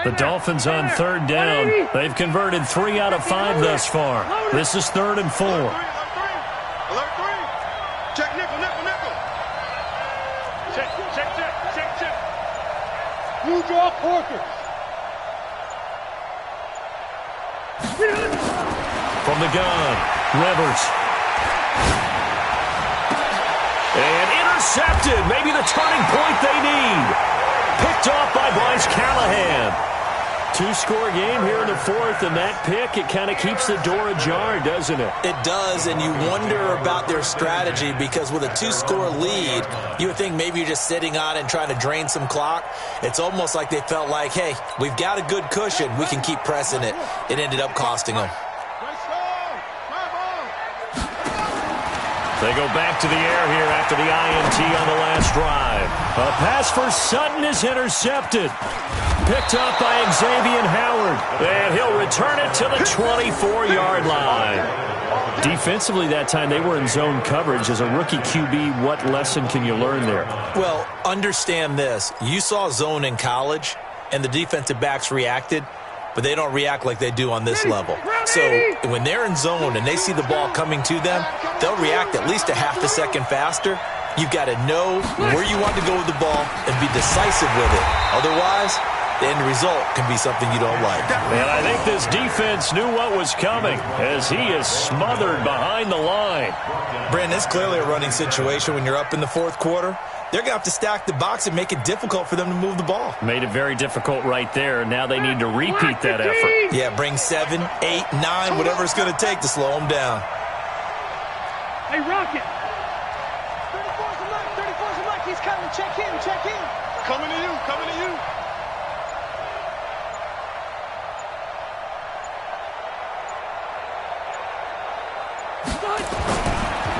Speaker 1: The Dolphins on third down. They've converted 3 out of 5 thus far. This is 3rd and 4.
Speaker 4: Alert 3. Check nickel. Check. You draw quarters.
Speaker 1: From the gun, Rivers. And intercepted. Maybe the turning point they need. Picked off by Bryce Callahan. 2-score game here in the 4th, and that pick, it kind of keeps the door ajar, doesn't it?
Speaker 2: It does, and you wonder about their strategy because with a 2-score lead, you would think maybe you're just sitting on it and trying to drain some clock. It's almost like they felt like, hey, we've got a good cushion. We can keep pressing it. It ended up costing them.
Speaker 1: They go back to the air here after the INT on the last drive. A pass for Sutton is intercepted. Picked up by Xavier Howard. And he'll return it to the 24-yard line. Defensively that time, they were in zone coverage. As a rookie QB, what lesson can you learn there?
Speaker 2: Well, understand this. You saw zone in college, and the defensive backs reacted, but they don't react like they do on this level. So when they're in zone and they see the ball coming to them, they'll react at least a half a second faster. You've got to know where you want to go with the ball and be decisive with it. Otherwise, the end result can be something you don't like.
Speaker 1: And I think this defense knew what was coming as he is smothered behind the line.
Speaker 2: Brandon, it's clearly a running situation when you're up in the 4th quarter. They're going to have to stack the box and make it difficult for them to move the ball.
Speaker 1: Made it very difficult right there. Now they need to repeat that effort.
Speaker 2: Yeah, bring 7, 8, 9, whatever it's going to take to slow them down.
Speaker 4: Hey, Rocket. 34's a mic. He's coming. Check in. Coming to you.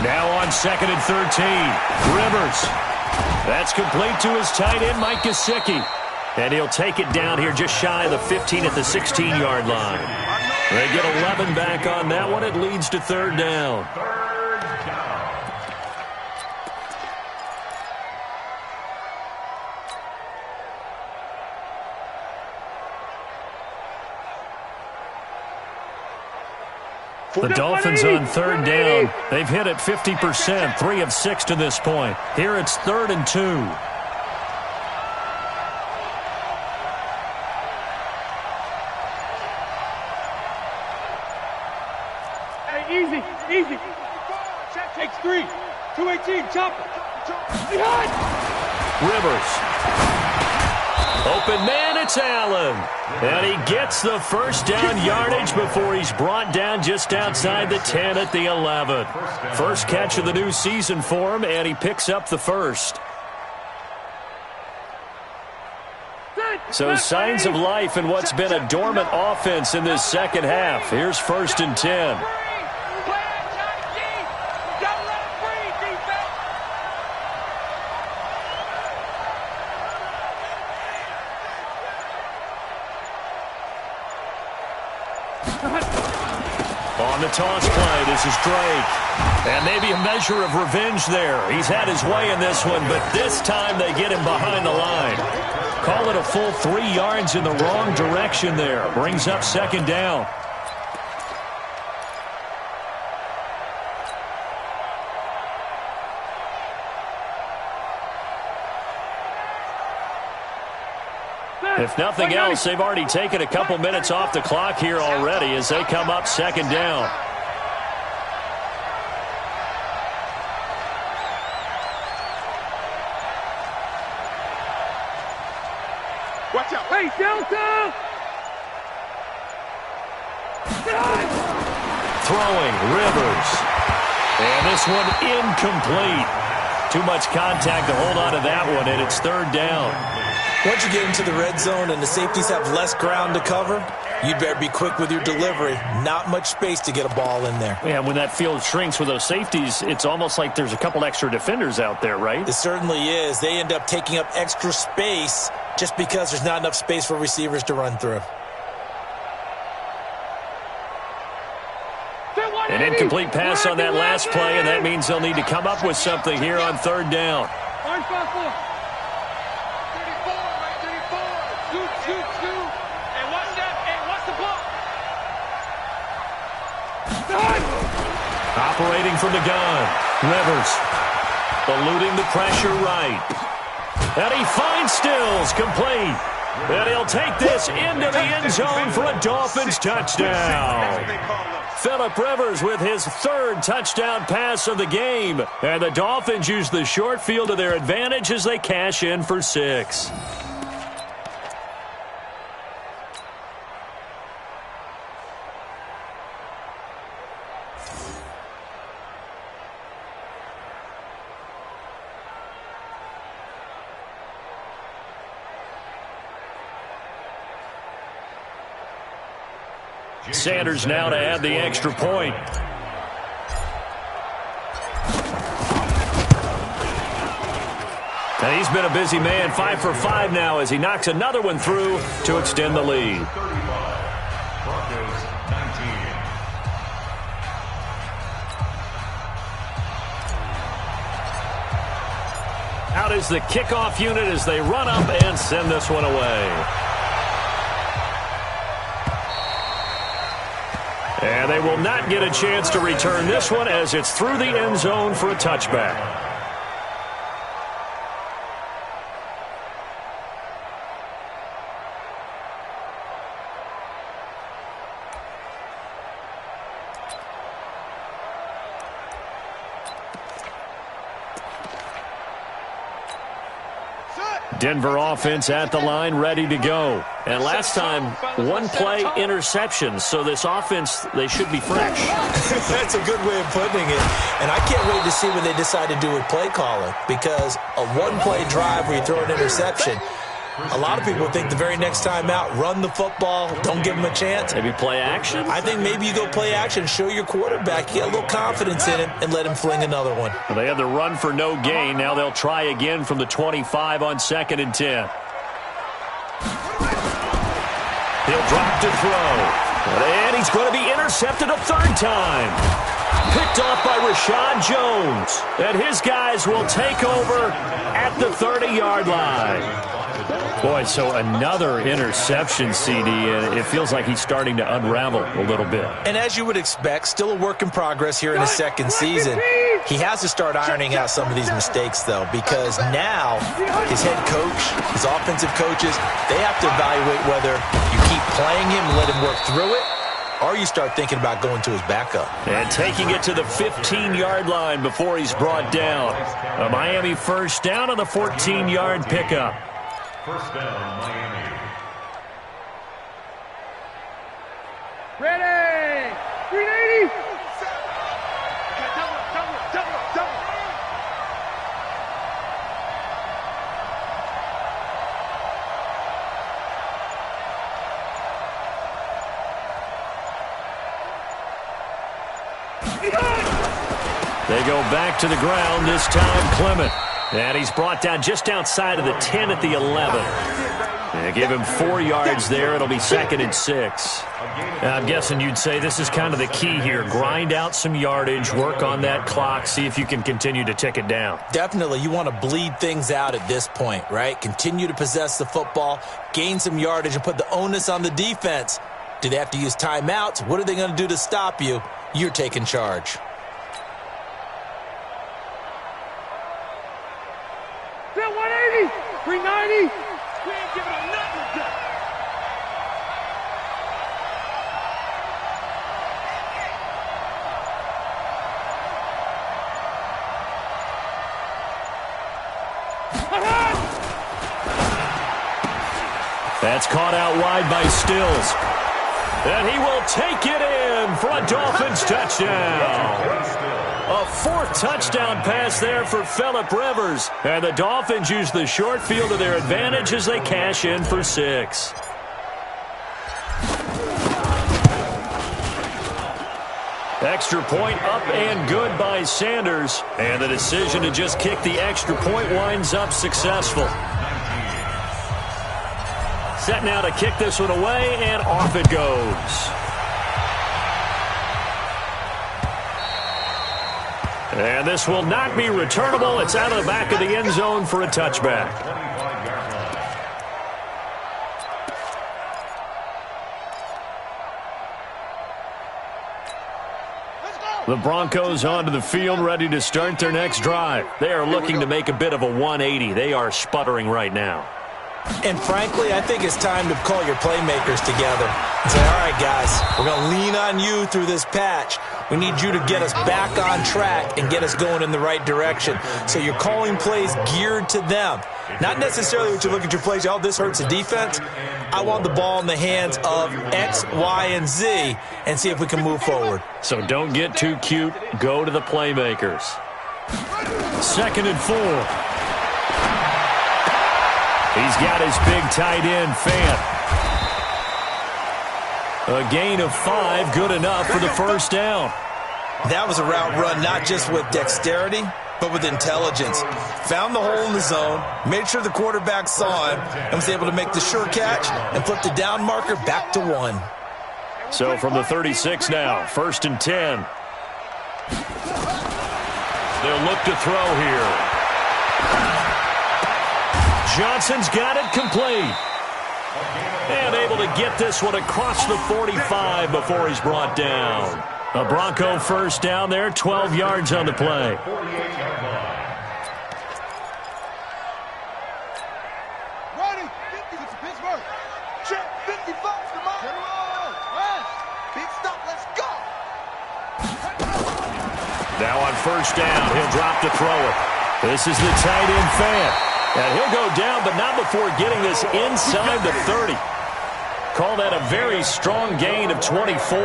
Speaker 1: Now on 2nd and 13. Rivers. That's complete to his tight end, Mike Gesicki. And he'll take it down here just shy of the 15 at the 16-yard line. They get 11 back on that one. It leads to 3rd down. The Dolphins on 3rd down. They've hit it 50%, 3 of 6 to this point. Here it's 3rd and 2.
Speaker 4: Hey, easy. Takes 3. 218, chopper. Behind.
Speaker 1: Rivers. Open man, it's Allen. And he gets the first down yardage before he's brought down just outside the 10 at the 11. First catch of the new season for him, and he picks up the first. So signs of life in what's been a dormant offense in this second half. Here's 1st and 10. On the toss play, this is Drake. And maybe a measure of revenge there. He's had his way in this one, but this time they get him behind the line. Call it a full 3 yards in the wrong direction there. Brings up 2nd down. If nothing else, they've already taken a couple minutes off the clock here already as they come up 2nd down.
Speaker 4: Watch out. Hey, Delta!
Speaker 1: Throwing, Rivers. And this one incomplete. Too much contact to hold on to that one, and it's 3rd down.
Speaker 2: Once you get into the red zone and the safeties have less ground to cover, you better be quick with your delivery. Not much space to get a ball in there.
Speaker 1: Yeah, when that field shrinks with those safeties, it's almost like there's a couple extra defenders out there, right?
Speaker 2: It certainly is. They end up taking up extra space just because there's not enough space for receivers to run through.
Speaker 1: An incomplete pass on that last play, and that means they'll need to come up with something here on 3rd down. Operating from the gun. Rivers eluding the pressure right. And he finds Stills, complete. And he'll take this into the end zone for a Dolphins touchdown. Phillip Rivers with his third touchdown pass of the game. And the Dolphins use the short field to their advantage as they cash in for 6. Sanders now to add the extra point. And he's been a busy man, 5 for 5 now as he knocks another one through to extend the lead. Out is the kickoff unit as they run up and send this one away. And they will not get a chance to return this one as it's through the end zone for a touchback. Denver offense at the line, ready to go. And last time, one play interception. So this offense, they should be fresh.
Speaker 2: That's a good way of putting it. And I can't wait to see what they decide to do with play calling. Because a one-play drive where you throw an interception, a lot of people think the very next time out, run the football, don't give them a chance.
Speaker 1: Maybe play action?
Speaker 2: I think maybe you go play action, show your quarterback, get a little confidence in him, and let him fling another one.
Speaker 1: Well, they had the run for no gain. Now they'll try again from the 25 on 2nd and 10. He'll drop to throw. And he's going to be intercepted a third time. Picked off by Rashad Jones. And his guys will take over at the 30-yard line. Boy, so another interception, CD, and it feels like he's starting to unravel a little bit.
Speaker 2: And as you would expect, still a work in progress here in his second season. He has to start ironing out some of these mistakes, though, because now his head coach, his offensive coaches, they have to evaluate whether you keep playing him and let him work through it, or you start thinking about going to his backup.
Speaker 1: And taking it to the 15-yard line before he's brought down. A Miami first down on the 14-yard pickup.
Speaker 3: First down, Miami.
Speaker 4: Ready! 380! Double.
Speaker 1: They go back to the ground, this time Clement. And he's brought down just outside of the 10 at the 11. They give him 4 yards there. It'll be 2nd and 6. I'm guessing you'd say this is kind of the key here. Grind out some yardage, work on that clock, see if you can continue to tick it down.
Speaker 2: Definitely. You want to bleed things out at this point, right? Continue to possess the football, gain some yardage, and put the onus on the defense. Do they have to use timeouts? What are they going to do to stop you? You're taking charge.
Speaker 4: Bill 180! 390! We ain't giving them nothing to
Speaker 1: That's caught out wide by Stills. And he will take it in for a Dolphins touchdown. A 4th touchdown pass there for Phillip Rivers. And the Dolphins use the short field to their advantage as they cash in for 6. Extra point up and good by Sanders. And the decision to just kick the extra point winds up successful. Set now to kick this one away, and off it goes. And this will not be returnable. It's out of the back of the end zone for a touchback.
Speaker 4: Let's go!
Speaker 1: The Broncos onto the field, ready to start their next drive. They are looking to make a bit of a 180. They are sputtering right now.
Speaker 2: And frankly, I think it's time to call your playmakers together and say, all right, guys, we're going to lean on you through this patch. We need you to get us back on track and get us going in the right direction. So you're calling plays geared to them. Not necessarily what you look at your plays, oh, this hurts the defense. I want the ball in the hands of X, Y, and Z and see if we can move forward.
Speaker 1: So don't get too cute. Go to the playmakers. 2nd and 4. He's got his big tight end, Fant. A gain of 5, good enough for the first down.
Speaker 2: That was a route run not just with dexterity, but with intelligence. Found the hole in the zone, made sure the quarterback saw him, and was able to make the sure catch and flip the down marker back to 1.
Speaker 1: So from the 36 now, 1st and 10. They'll look to throw here. Johnson's got it complete. And able to get this one across the 45 before he's brought down. A Bronco first down there, 12 yards on the play.
Speaker 4: Ready, 50 to Pittsburgh. Check 55, come on. Big stop, let's go.
Speaker 1: Now on first down, he'll drop to throw it. This is the tight end, Fant. And he'll go down, but not before getting this inside the 30. Call that a very strong gain of 24.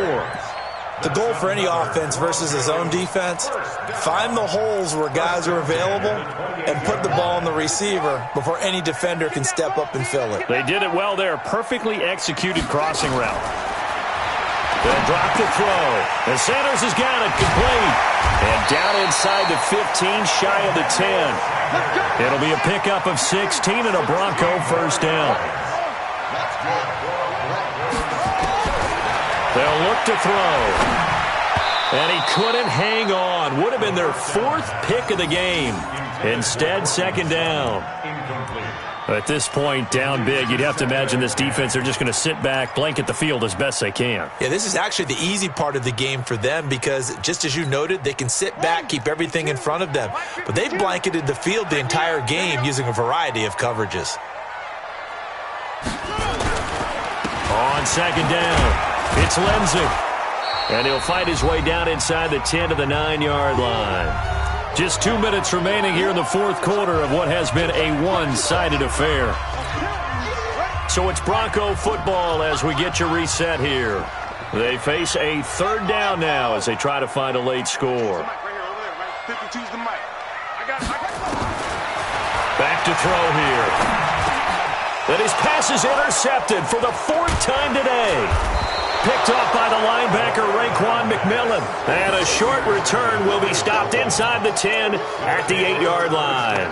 Speaker 2: The goal for any offense versus his own defense, find the holes where guys are available and put the ball on the receiver before any defender can step up and fill it.
Speaker 1: They did it well there. Perfectly executed crossing route. They'll drop to throw. And Sanders has got it complete. And down inside the 15, shy of the 10. It'll be a pickup of 16 and a Bronco first down. They'll look to throw. And he couldn't hang on. Would have been their 4th pick of the game. Instead, 2nd down. At this point, down big, you'd have to imagine this defense, they're just going to sit back, blanket the field as best they can.
Speaker 2: Yeah, this is actually the easy part of the game for them because, just as you noted, they can sit back, keep everything in front of them. But they've blanketed the field the entire game using a variety of coverages.
Speaker 1: On 2nd down, it's Lindsey. And he'll fight his way down inside the 10 to the 9-yard line. Just 2 minutes remaining here in the 4th quarter of what has been a one-sided affair. So it's Bronco football as we get your reset here. They face a 3rd down now as they try to find a late score. Back to throw here. And his pass is intercepted for the 4th time today. Picked off by the linebacker, Raekwon McMillan. And a short return will be stopped inside the 10 at the 8-yard line.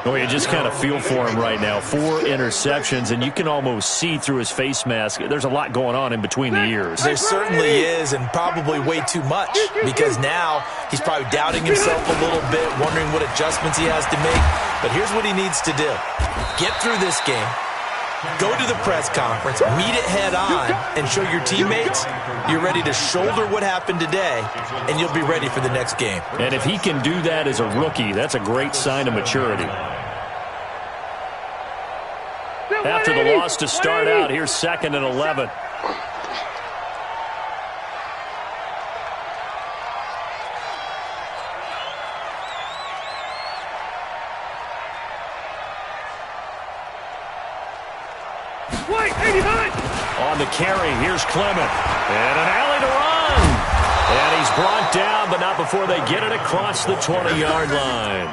Speaker 1: Oh, you just kind of feel for him right now. 4 interceptions, and you can almost see through his face mask. There's a lot going on in between the ears.
Speaker 2: There certainly is, and probably way too much, because now he's probably doubting himself a little bit, wondering what adjustments he has to make. But here's what he needs to do. Get through this game. Go to the press conference, meet it head on, and show your teammates you're ready to shoulder what happened today, and you'll be ready for the next game.
Speaker 1: And if he can do that as a rookie, that's a great sign of maturity. After the loss to start out, here's 2nd and 11. On the carry, here's Clement. And an alley to run. And he's brought down, but not before they get it across the 20-yard line.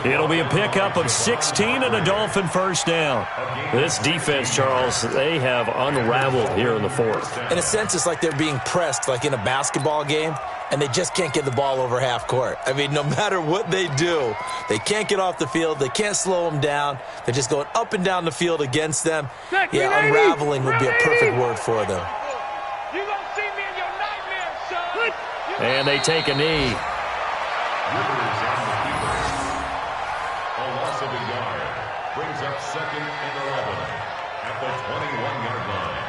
Speaker 1: It'll be a pickup of 16 and a Dolphin first down. This defense, Charles, they have unraveled here in the 4th.
Speaker 2: In a sense, it's like they're being pressed like in a basketball game, and they just can't get the ball over half court. I mean, no matter what they do, they can't get off the field. They can't slow them down. They're just going up and down the field against them. Yeah, unraveling would be a perfect word for them.
Speaker 4: You gonna see me in your nightmares, son.
Speaker 1: And they take a knee.
Speaker 3: A loss of a yard brings up 2nd and 11 at the 21-yard line.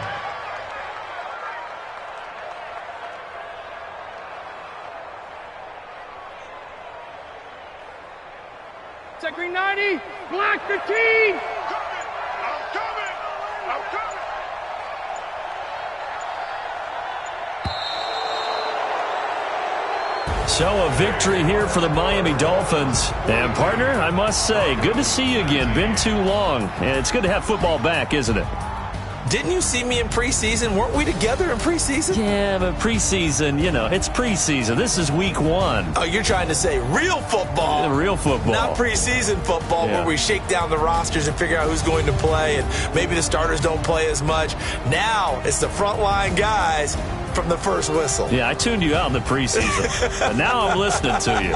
Speaker 4: Check 390. Black 15. I'm coming.
Speaker 1: So a victory here for the Miami Dolphins. And partner, I must say, good to see you again. Been too long. And it's good to have football back, isn't it?
Speaker 2: Didn't you see me in preseason? Weren't we together in preseason?
Speaker 1: Yeah, but preseason, it's preseason. This is week 1.
Speaker 2: Oh, you're trying to say real football.
Speaker 1: Real football.
Speaker 2: Not preseason football where we shake down the rosters and figure out who's going to play, and maybe the starters don't play as much. Now it's the frontline guys from the first whistle.
Speaker 1: Yeah, I tuned you out in the preseason. And now I'm listening to you.